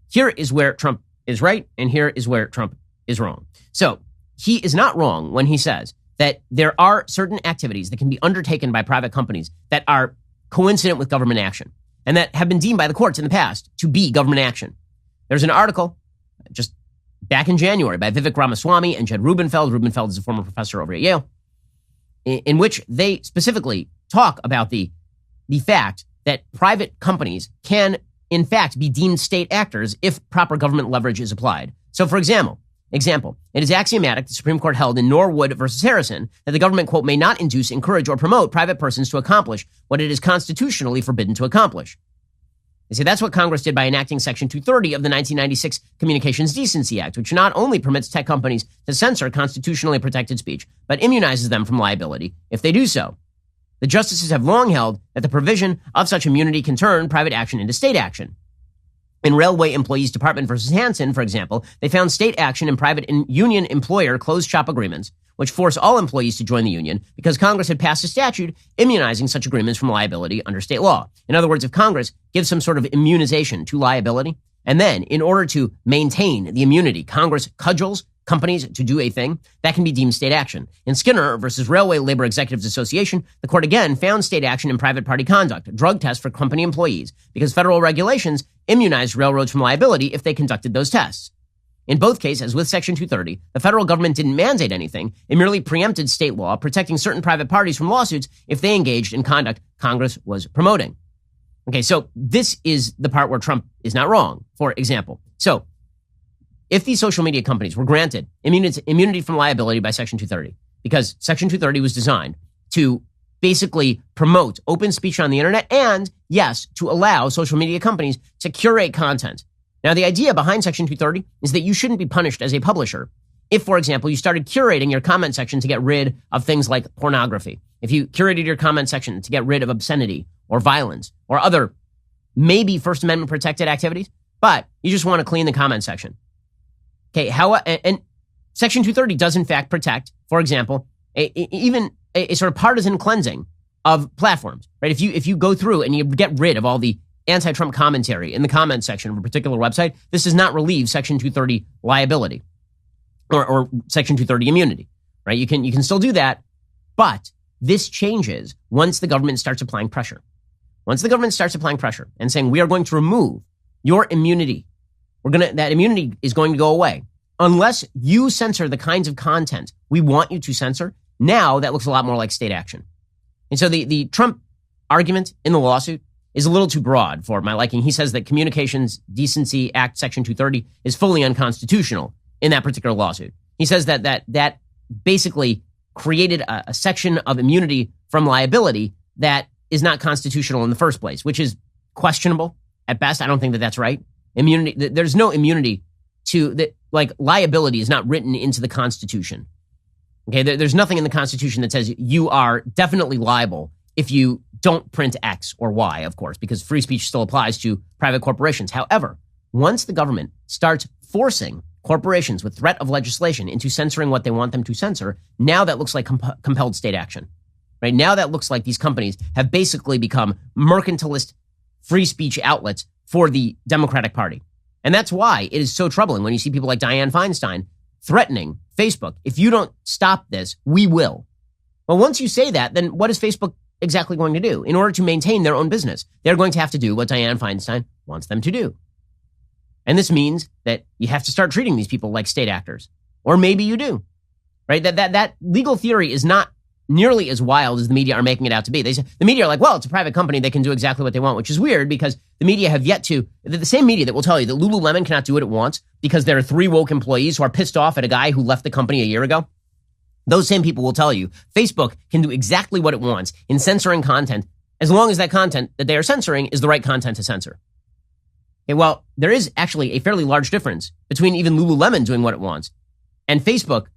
here is where Trump is right, and here is where Trump is wrong. So he is not wrong when he says that there are certain activities that can be undertaken by private companies that are coincident with government action and that have been deemed by the courts in the past to be government action. There's an article just back in January by Vivek Ramaswamy and Jed Rubenfeld. Rubenfeld is a former professor over at Yale, in which they specifically talk about the fact that private companies can in fact be deemed state actors if proper government leverage is applied. So, for example, it is axiomatic, the Supreme Court held in Norwood versus Harrison, that the government, quote, may not induce, encourage, or promote private persons to accomplish what it is constitutionally forbidden to accomplish. They say that's what Congress did by enacting Section 230 of the 1996 Communications Decency Act, which not only permits tech companies to censor constitutionally protected speech, but immunizes them from liability if they do so. The justices have long held that the provision of such immunity can turn private action into state action. In Railway Employees Department versus Hansen, for example, they found state action in private union employer closed shop agreements, which force all employees to join the union because Congress had passed a statute immunizing such agreements from liability under state law. In other words, if Congress gives some sort of immunization to liability, and then in order to maintain the immunity, Congress cudgels companies to do a thing, that can be deemed state action. In Skinner versus Railway Labor Executives Association, the court again found state action in private party conduct, drug tests for company employees, because federal regulations immunized railroads from liability if they conducted those tests. In both cases, with Section 230, the federal government didn't mandate anything. It merely preempted state law, protecting certain private parties from lawsuits if they engaged in conduct Congress was promoting. Okay, so this is the part where Trump is not wrong, for example. So if these social media companies were granted immunity from liability by Section 230, because Section 230 was designed to basically promote open speech on the internet and, yes, to allow social media companies to curate content. Now, the idea behind Section 230 is that you shouldn't be punished as a publisher if, for example, you started curating your comment section to get rid of things like pornography. If you curated your comment section to get rid of obscenity or violence or other maybe First Amendment protected activities, but you just want to clean the comment section. Okay, and Section 230 does in fact protect, for example, even a sort of partisan cleansing of platforms, right? If you go through and you get rid of all the anti-Trump commentary in the comment section of a particular website, this does not relieve Section 230 liability or Section 230 immunity, right? You can still do that, but this changes once the government starts applying pressure. Once the government starts applying pressure and saying, we are going to remove your immunity, that immunity is going to go away unless you censor the kinds of content we want you to censor. Now that looks a lot more like state action. And so the Trump argument in the lawsuit is a little too broad for my liking. He says that Communications Decency Act Section 230 is fully unconstitutional in that particular lawsuit. He says that basically created a section of immunity from liability that is not constitutional in the first place, which is questionable at best. I don't think that that's right. Immunity, there's no immunity to that. Like, liability is not written into the Constitution. Okay, there's nothing in the Constitution that says you are definitely liable if you don't print X or Y, of course, because free speech still applies to private corporations. However, once the government starts forcing corporations with threat of legislation into censoring what they want them to censor, now that looks like compelled state action. Right now that looks like these companies have basically become mercantilist free speech outlets for the Democratic Party. And that's why it is so troubling when you see people like Dianne Feinstein threatening Facebook, if you don't stop this, we will. Well, once you say that, then what is Facebook exactly going to do? In order to maintain their own business, they're going to have to do what Dianne Feinstein wants them to do. And this means that you have to start treating these people like state actors. Or maybe you do, right? That legal theory is not nearly as wild as the media are making it out to be. They say, the media are like, well, it's a private company. They can do exactly what they want, which is weird because the media have yet to, the same media that will tell you that Lululemon cannot do what it wants because there are 3 woke employees who are pissed off at a guy who left the company a year ago. Those same people will tell you Facebook can do exactly what it wants in censoring content as long as that content that they are censoring is the right content to censor. Okay, well, there is actually a fairly large difference between even Lululemon doing what it wants and Facebook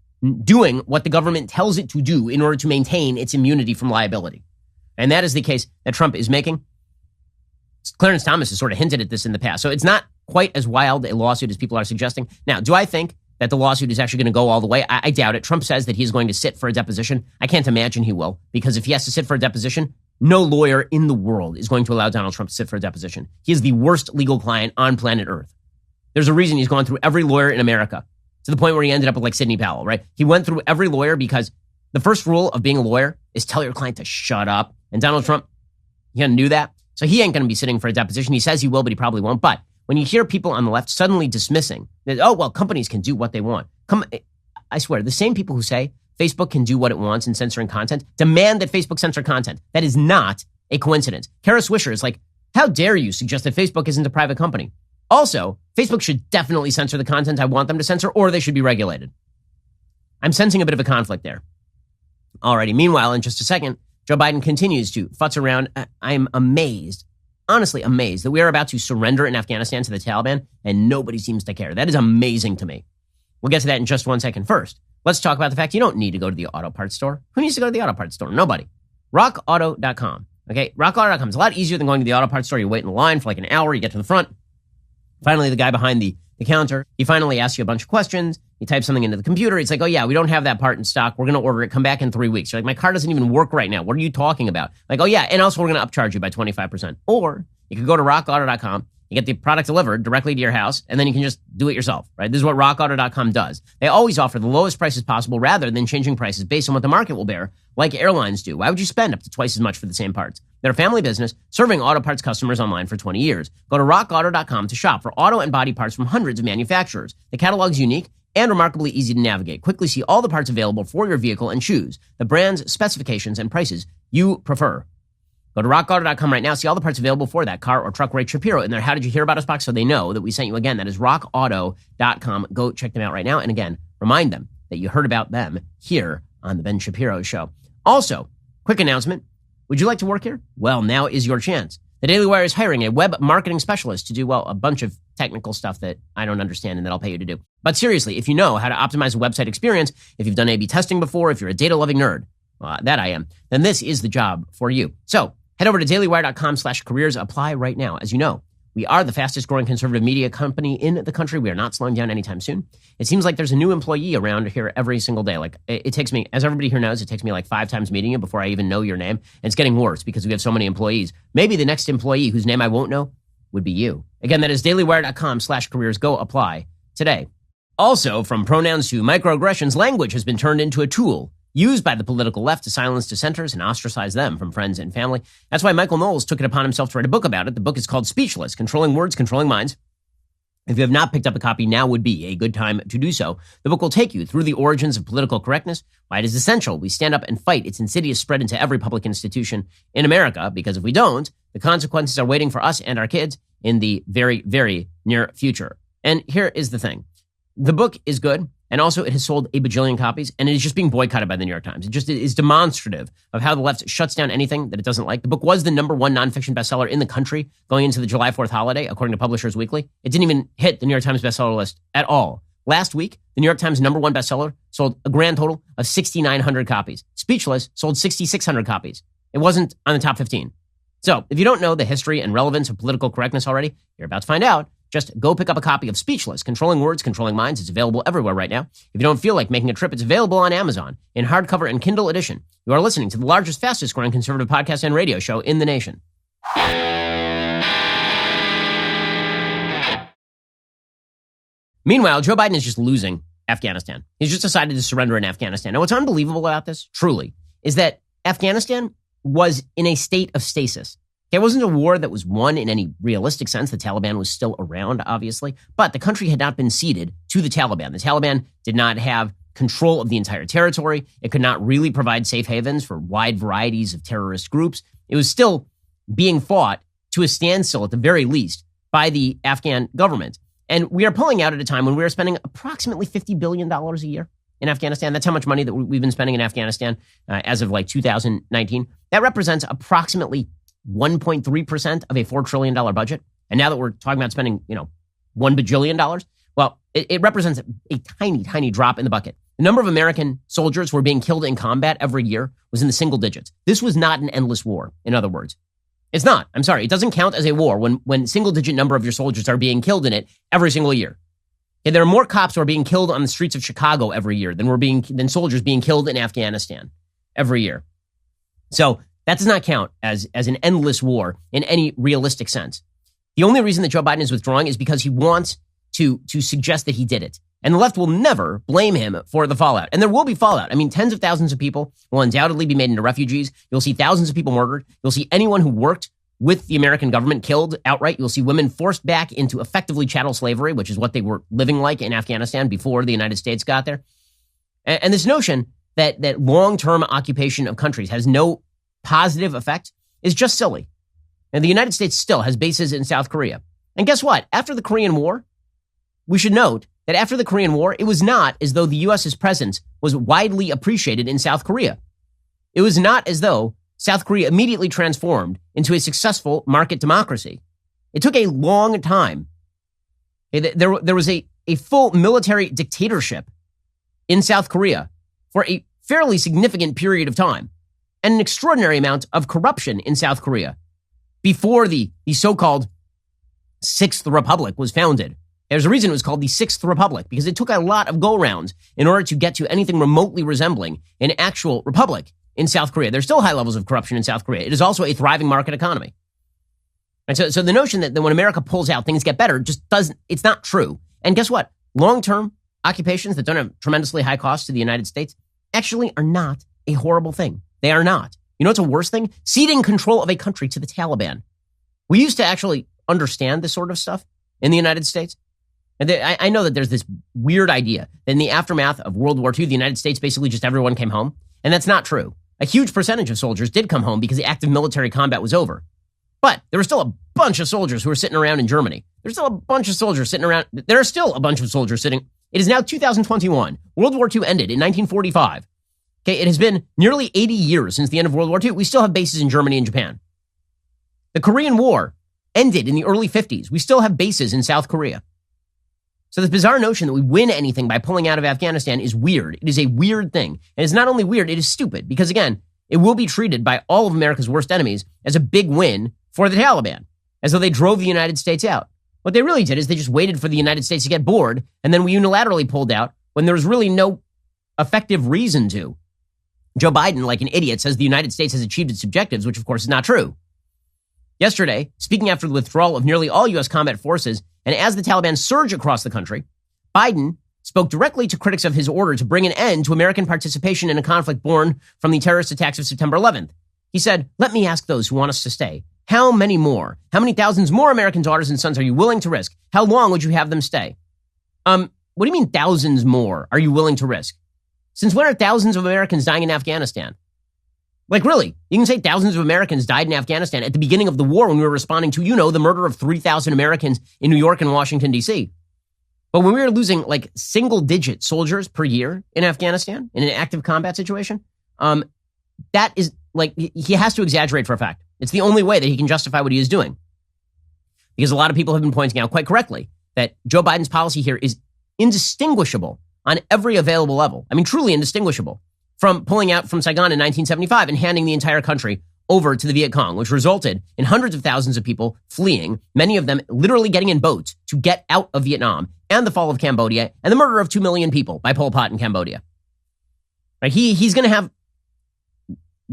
doing what the government tells it to do in order to maintain its immunity from liability. And that is the case that Trump is making. Clarence Thomas has sort of hinted at this in the past. So it's not quite as wild a lawsuit as people are suggesting. Now, do I think that the lawsuit is actually going to go all the way? I doubt it. Trump says that he's going to sit for a deposition. I can't imagine he will, because if he has to sit for a deposition, no lawyer in the world is going to allow Donald Trump to sit for a deposition. He is the worst legal client on planet Earth. There's a reason he's gone through every lawyer in America to the point where he ended up with like Sidney Powell, right? He went through every lawyer because the first rule of being a lawyer is tell your client to shut up. And Donald Trump, he doesn't do that. So he ain't going to be sitting for a deposition. He says he will, but he probably won't. But when you hear people on the left suddenly dismissing that, oh, well, companies can do what they want. I swear, the same people who say Facebook can do what it wants in censoring content demand that Facebook censor content. That is not a coincidence. Kara Swisher is like, how dare you suggest that Facebook isn't a private company? Also, Facebook should definitely censor the content I want them to censor, or they should be regulated. I'm sensing a bit of a conflict there. Alrighty, meanwhile, in just a second, Joe Biden continues to futz around. I'm amazed, honestly amazed, that we are about to surrender in Afghanistan to the Taliban, and nobody seems to care. That is amazing to me. We'll get to that in just 1 second. First, let's talk about the fact you don't need to go to the auto parts store. Who needs to go to the auto parts store? Nobody. RockAuto.com. Okay, RockAuto.com is a lot easier than going to the auto parts store. You wait in the line for like an hour, you get to the front. Finally, the guy behind the counter, he finally asks you a bunch of questions. He types something into the computer. It's like, oh yeah, we don't have that part in stock. We're going to order it. Come back in 3 weeks. You're like, my car doesn't even work right now. What are you talking about? Like, oh yeah, and also we're going to upcharge you by 25%. Or you could go to rockauto.com. You get the product delivered directly to your house, and then you can just do it yourself, right? This is what rockauto.com does. They always offer the lowest prices possible rather than changing prices based on what the market will bear, like airlines do. Why would you spend up to twice as much for the same parts? They're a family business serving auto parts customers online for 20 years. Go to rockauto.com to shop for auto and body parts from hundreds of manufacturers. The catalog's unique and remarkably easy to navigate. Quickly see all the parts available for your vehicle and choose the brands, specifications, and prices you prefer. Go to rockauto.com right now. See all the parts available for that car or truck right Shapiro in there. How did you hear about us box? So they know that we sent you again. That is rockauto.com. Go check them out right now. And again, remind them that you heard about them here on the Ben Shapiro Show. Also, quick announcement. Would you like to work here? Well, now is your chance. The Daily Wire is hiring a web marketing specialist to do, well, a bunch of technical stuff that I don't understand and that I'll pay you to do. But seriously, if you know how to optimize a website experience, if you've done A/B testing before, if you're a data-loving nerd, that I am, then this is the job for you. So head over to dailywire.com/careers. Apply right now. As you know, we are the fastest growing conservative media company in the country. We are not slowing down anytime soon. It seems like there's a new employee around here every single day. Like it takes me, as everybody here knows, it takes me like 5 times meeting you before I even know your name. And it's getting worse because we have so many employees. Maybe the next employee whose name I won't know would be you. Again, that is dailywire.com/careers. Go apply today. Also, from pronouns to microaggressions, language has been turned into a tool used by the political left to silence dissenters and ostracize them from friends and family. That's why Michael Knowles took it upon himself to write a book about it. The book is called Speechless: Controlling Words, Controlling Minds. If you have not picked up a copy, now would be a good time to do so. The book will take you through the origins of political correctness, why it is essential we stand up and fight its insidious spread into every public institution in America, because if we don't, the consequences are waiting for us and our kids in the very, very near future. And here is the thing. The book is good. And also, it has sold a bajillion copies, and it is just being boycotted by the New York Times. It just is demonstrative of how the left shuts down anything that it doesn't like. The book was the #1 nonfiction bestseller in the country going into the July 4th holiday, according to Publishers Weekly. It didn't even hit the New York Times bestseller list at all. Last week, the New York Times #1 bestseller sold a grand total of 6,900 copies. Speechless sold 6,600 copies. It wasn't on the top 15. So, if you don't know the history and relevance of political correctness already, you're about to find out. Just go pick up a copy of Speechless: Controlling Words, Controlling Minds. It's available everywhere right now. If you don't feel like making a trip, it's available on Amazon in hardcover and Kindle edition. You are listening to the largest, fastest growing conservative podcast and radio show in the nation. Meanwhile, Joe Biden is just losing Afghanistan. He's just decided to surrender in Afghanistan. Now, what's unbelievable about this, truly, is that Afghanistan was in a state of stasis. It wasn't a war that was won in any realistic sense. The Taliban was still around, obviously, but the country had not been ceded to the Taliban. The Taliban did not have control of the entire territory. It could not really provide safe havens for wide varieties of terrorist groups. It was still being fought to a standstill, at the very least, by the Afghan government. And we are pulling out at a time when we are spending approximately $50 billion a year in Afghanistan. That's how much money that we've been spending in Afghanistan as of like 2019. That represents approximately 1.3% of a $4 trillion budget. And now that we're talking about spending, $1 bajillion, well, it represents a tiny, tiny drop in the bucket. The number of American soldiers who are being killed in combat every year was in the single digits. This was not an endless war, in other words. It's not. I'm sorry. It doesn't count as a war when single-digit number of your soldiers are being killed in it every single year. And there are more cops who are being killed on the streets of Chicago every year than soldiers being killed in Afghanistan every year. So that does not count as an endless war in any realistic sense. The only reason that Joe Biden is withdrawing is because he wants to suggest that he did it. And the left will never blame him for the fallout. And there will be fallout. I mean, tens of thousands of people will undoubtedly be made into refugees. You'll see thousands of people murdered. You'll see anyone who worked with the American government killed outright. You'll see women forced back into effectively chattel slavery, which is what they were living like in Afghanistan before the United States got there. And this notion that long-term occupation of countries has no positive effect is just silly. And the United States still has bases in South Korea. And guess what? After the Korean War, we should note that after the Korean War, it was not as though the U.S.'s presence was widely appreciated in South Korea. It was not as though South Korea immediately transformed into a successful market democracy. It took a long time. There was a full military dictatorship in South Korea for a fairly significant period of time, and an extraordinary amount of corruption in South Korea before the so-called Sixth Republic was founded. There's a reason it was called the Sixth Republic, because it took a lot of go-rounds in order to get to anything remotely resembling an actual republic in South Korea. There's still high levels of corruption in South Korea. It is also a thriving market economy. And so the notion that when America pulls out, things get better just doesn't, it's not true. And guess what? Long-term occupations that don't have tremendously high costs to the United States actually are not a horrible thing. They are not. You know what's a worse thing? Ceding control of a country to the Taliban. We used to actually understand this sort of stuff in the United States. And I know that there's this weird idea that in the aftermath of World War II, the United States, basically just everyone came home. And that's not true. A huge percentage of soldiers did come home because the active military combat was over. But there were still a bunch of soldiers who were sitting around in Germany. There's still a bunch of soldiers sitting around. There are still a bunch of soldiers sitting. It is now 2021. World War II ended in 1945. Okay, it has been nearly 80 years since the end of World War II. We still have bases in Germany and Japan. The Korean War ended in the early 50s. We still have bases in South Korea. So this bizarre notion that we win anything by pulling out of Afghanistan is weird. It is a weird thing. And it's not only weird, it is stupid. Because again, it will be treated by all of America's worst enemies as a big win for the Taliban, as though they drove the United States out. What they really did is they just waited for the United States to get bored, and then we unilaterally pulled out when there was really no effective reason to. Joe Biden, like an idiot, says the United States has achieved its objectives, which of course is not true. Yesterday, speaking after the withdrawal of nearly all U.S. combat forces, and as the Taliban surge across the country, Biden spoke directly to critics of his order to bring an end to American participation in a conflict born from the terrorist attacks of September 11th. He said, "Let me ask those who want us to stay. How many thousands more American daughters and sons are you willing to risk? How long would you have them stay?" What do you mean thousands more are you willing to risk? Since when are thousands of Americans dying in Afghanistan? Like, really, you can say thousands of Americans died in Afghanistan at the beginning of the war when we were responding to, the murder of 3,000 Americans in New York and Washington, D.C. But when we were losing like single-digit soldiers per year in Afghanistan in an active combat situation, that is like, he has to exaggerate for a fact. It's the only way that he can justify what he is doing. Because a lot of people have been pointing out quite correctly that Joe Biden's policy here is indistinguishable on every available level. I mean, truly indistinguishable from pulling out from Saigon in 1975 and handing the entire country over to the Viet Cong, which resulted in hundreds of thousands of people fleeing, many of them literally getting in boats to get out of Vietnam, and the fall of Cambodia, and the murder of 2 million people by Pol Pot in Cambodia. Right? He's going to have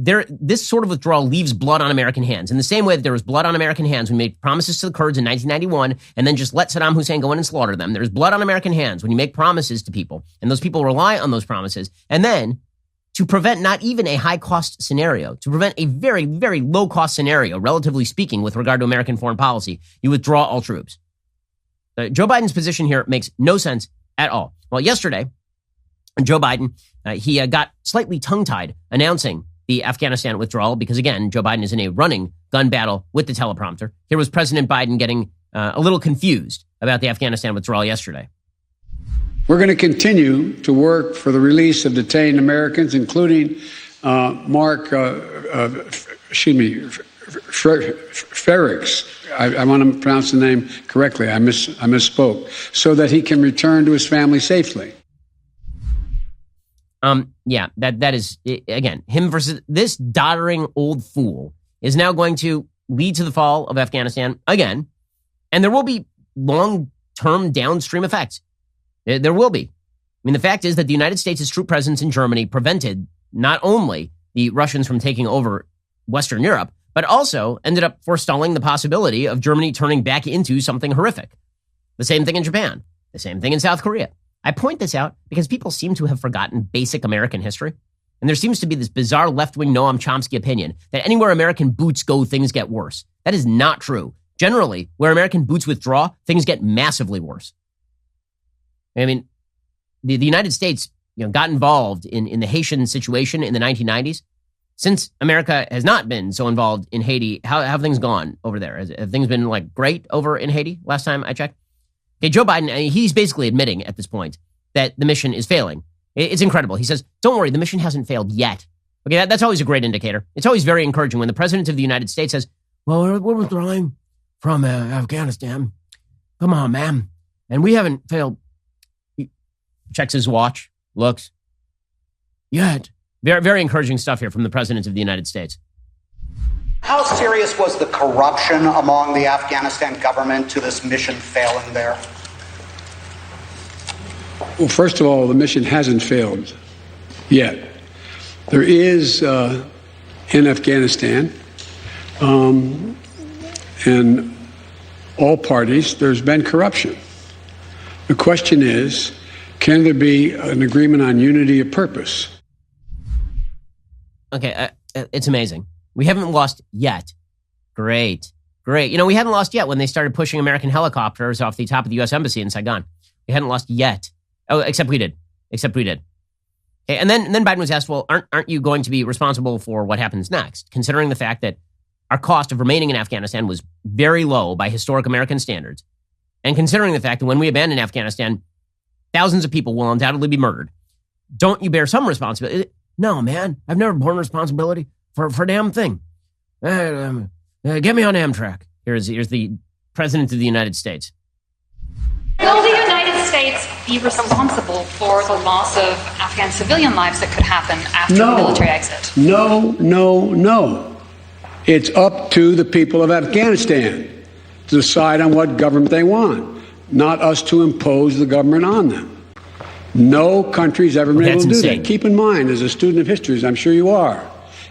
this sort of withdrawal leaves blood on American hands. In the same way that there was blood on American hands when we made promises to the Kurds in 1991 and then just let Saddam Hussein go in and slaughter them. There's blood on American hands when you make promises to people and those people rely on those promises. And then to prevent not even a high-cost scenario, to prevent a very, very low-cost scenario, relatively speaking, with regard to American foreign policy, you withdraw all troops. Joe Biden's position here makes no sense at all. Well, yesterday, Joe Biden, he got slightly tongue-tied announcing the Afghanistan withdrawal because, again, Joe Biden is in a running gun battle with the teleprompter. Here was President Biden getting a little confused about the Afghanistan withdrawal yesterday. We're going to continue to work for the release of detained Americans, including Mark, Ferrix. I want to pronounce the name correctly. I misspoke. So that he can return to his family safely. Yeah, that is, again, him versus this doddering old fool is now going to lead to the fall of Afghanistan again. And there will be long-term downstream effects. There will be. I mean, the fact is that the United States' troop presence in Germany prevented not only the Russians from taking over Western Europe, but also ended up forestalling the possibility of Germany turning back into something horrific. The same thing in Japan. The same thing in South Korea. I point this out because people seem to have forgotten basic American history. And there seems to be this bizarre left-wing Noam Chomsky opinion that anywhere American boots go, things get worse. That is not true. Generally, where American boots withdraw, things get massively worse. I mean, the United States, got involved in the Haitian situation in the 1990s. Since America has not been so involved in Haiti, how have things gone over there? Have things been great over in Haiti last time I checked? Okay, Joe Biden, he's basically admitting at this point that the mission is failing. It's incredible. He says, don't worry, the mission hasn't failed yet. Okay, that's always a great indicator. It's always very encouraging when the president of the United States says, well, we're withdrawing from Afghanistan. Come on, man. And we haven't failed. He checks his watch, looks. Yet. Very, very encouraging stuff here from the president of the United States. How serious was the corruption among the Afghanistan government to this mission failing there? Well, first of all, the mission hasn't failed yet. There is, in Afghanistan, in all parties, there's been corruption. The question is, can there be an agreement on unity of purpose? Okay, it's amazing. We haven't lost yet. Great. We hadn't lost yet when they started pushing American helicopters off the top of the U.S. Embassy in Saigon. We hadn't lost yet. Oh, except we did. Okay, and then Biden was asked, well, aren't you going to be responsible for what happens next, considering the fact that our cost of remaining in Afghanistan was very low by historic American standards, and considering the fact that when we abandon Afghanistan, thousands of people will undoubtedly be murdered. Don't you bear some responsibility? No, man, I've never borne responsibility for a damn thing. Get me on Amtrak. Here's the president of the United States. Will the United States be responsible for the loss of Afghan civilian lives that could happen after the military exit? No. It's up to the people of Afghanistan to decide on what government they want, not us to impose the government on them. No country's ever been able to do that. Keep in mind, as a student of history, as I'm sure you are,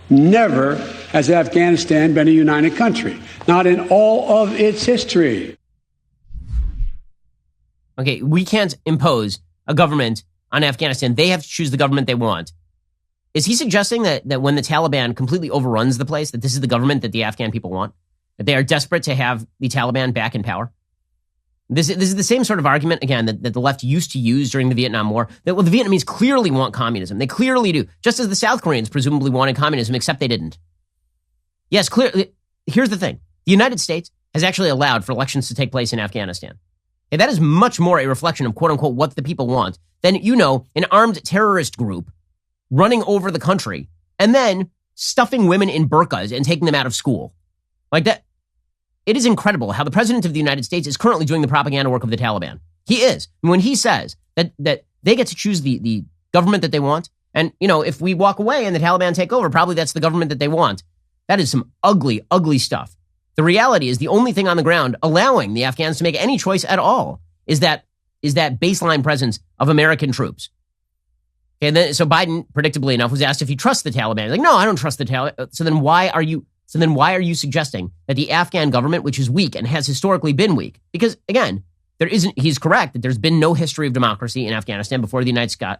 never has Afghanistan been a united country, not in all of its history. Okay, we can't impose a government on Afghanistan. They have to choose the government they want. Is he suggesting that when the Taliban completely overruns the place, that this is the government that the Afghan people want? That they are desperate to have the Taliban back in power? This is the same sort of argument, again, that the left used to use during the Vietnam War, that the Vietnamese clearly want communism. They clearly do, just as the South Koreans presumably wanted communism, except they didn't. Yes, clearly. Here's the thing. The United States has actually allowed for elections to take place in Afghanistan. Okay, that is much more a reflection of, quote unquote, what the people want than, an armed terrorist group running over the country and then stuffing women in burqas and taking them out of school. Like that. It is incredible how the president of the United States is currently doing the propaganda work of the Taliban. He is. When he says that they get to choose the government that they want, and, if we walk away and the Taliban take over, probably that's the government that they want. That is some ugly, ugly stuff. The reality is the only thing on the ground allowing the Afghans to make any choice at all is that baseline presence of American troops. Okay, then, so Biden, predictably enough, was asked if he trusts the Taliban. He's like, no, I don't trust the Taliban. So then why are you suggesting that the Afghan government, which is weak and has historically been weak, because again, he's correct that there's been no history of democracy in Afghanistan before the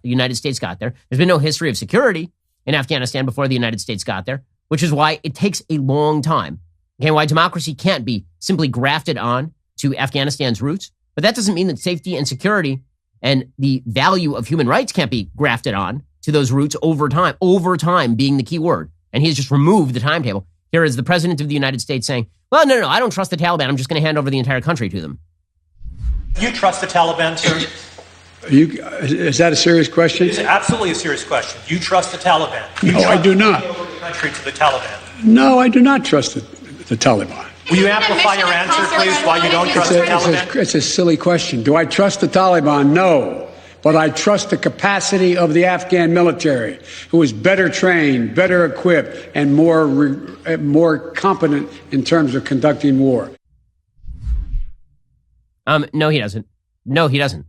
United States got there. There's been no history of security in Afghanistan before the United States got there, which is why it takes a long time. Okay, why democracy can't be simply grafted on to Afghanistan's roots. But that doesn't mean that safety and security and the value of human rights can't be grafted on to those roots over time being the key word. And he has just removed the timetable. Here is the president of the United States saying, well, no, I don't trust the Taliban. I'm just going to hand over the entire country to them. You trust the Taliban, sir? Is that a serious question? It's absolutely a serious question. You trust the Taliban? No, I do not. You trust the country to the Taliban? No, I do not trust the Taliban. Will you amplify your answer, please, why you don't trust the Taliban? It's a silly question. Do I trust the Taliban? No. But I trust the capacity of the Afghan military, who is better trained, better equipped, and more competent in terms of conducting war. No, he doesn't. No, he doesn't.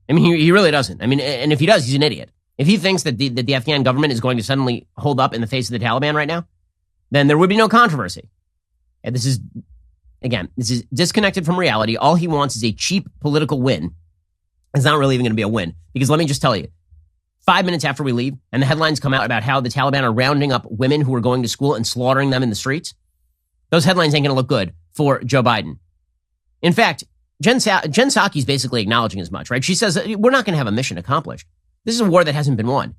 I mean, he really doesn't. I mean, and if he does, he's an idiot. If he thinks that the Afghan government is going to suddenly hold up in the face of the Taliban right now, then there would be no controversy. And this is disconnected from reality. All he wants is a cheap political win. It's not really even going to be a win. Because let me just tell you, 5 minutes after we leave, and the headlines come out about how the Taliban are rounding up women who are going to school and slaughtering them in the streets, those headlines ain't going to look good for Joe Biden. In fact, Jen Psaki's basically acknowledging as much, right? She says, we're not going to have a mission accomplished. This is a war that hasn't been won.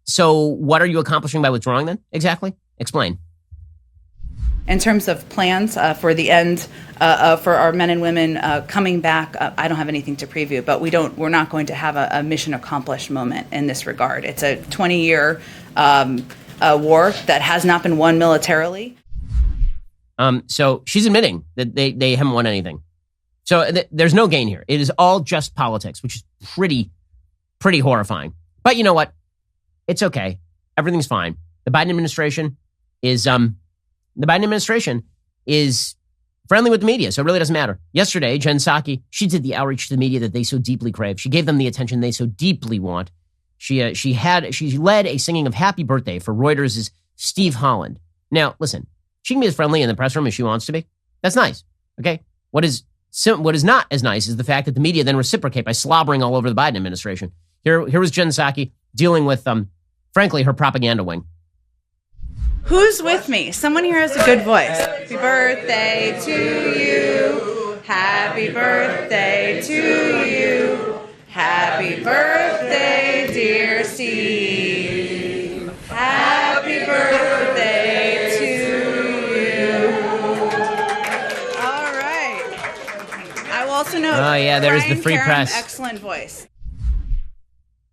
So what are you accomplishing by withdrawing then? Exactly. Explain. In terms of plans for the end for our men and women coming back, I don't have anything to preview, but we're not going to have a mission accomplished moment in this regard. It's a 20-year war that has not been won militarily. So she's admitting that they haven't won anything. So there's no gain here. It is all just politics, which is pretty horrifying. But you know what? It's okay. Everything's fine. The Biden administration is friendly with the media, so it really doesn't matter. Yesterday, Jen Psaki, she did the outreach to the media that they so deeply crave. She gave them the attention they so deeply want. She led a singing of Happy Birthday for Reuters' Steve Holland. Now, listen, she can be as friendly in the press room as she wants to be. That's nice, okay? What is not as nice is the fact that the media then reciprocate by slobbering all over the Biden administration. Here was Jen Psaki dealing with, frankly, her propaganda wing. Who's with me? Someone here has a good voice. Happy birthday to you. Happy birthday to you. Happy birthday, dear Steve. Happy birthday to you. All right. I will also note. Oh yeah, there's the free press. Excellent voice.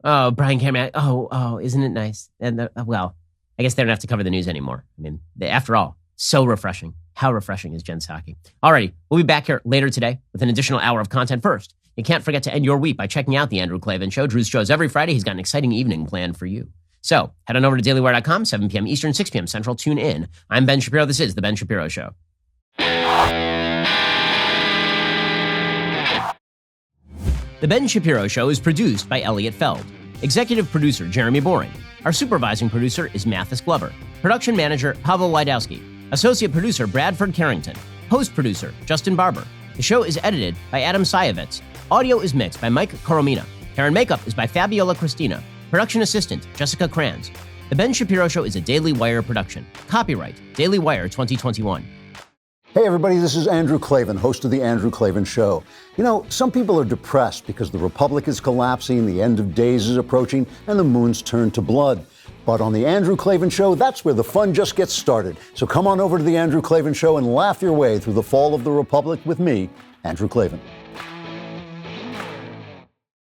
Oh, Brian Cameron. Oh, isn't it nice? And well, I guess they don't have to cover the news anymore. I mean, after all, so refreshing. How refreshing is Jen Psaki? Alrighty, we'll be back here later today with an additional hour of content. First, you can't forget to end your week by checking out The Andrew Klavan Show. Drew's shows every Friday. He's got an exciting evening planned for you. So head on over to dailywire.com, 7 p.m. Eastern, 6 p.m. Central. Tune in. I'm Ben Shapiro. This is The Ben Shapiro Show. The Ben Shapiro Show is produced by Elliot Feld. Executive producer, Jeremy Boring. Our supervising producer is Mathis Glover. Production manager, Pavel Wydowski. Associate producer, Bradford Carrington. Host producer, Justin Barber. The show is edited by Adam Sayevitz. Audio is mixed by Mike Coromina. Hair and makeup is by Fabiola Cristina. Production assistant, Jessica Kranz. The Ben Shapiro Show is a Daily Wire production. Copyright, Daily Wire 2021. Hey everybody, this is Andrew Klavan, host of The Andrew Klavan Show. You know, some people are depressed because the republic is collapsing, the end of days is approaching, and the moon's turned to blood. But on The Andrew Klavan Show, that's where the fun just gets started. So come on over to The Andrew Klavan Show and laugh your way through the fall of the republic with me, Andrew Klavan.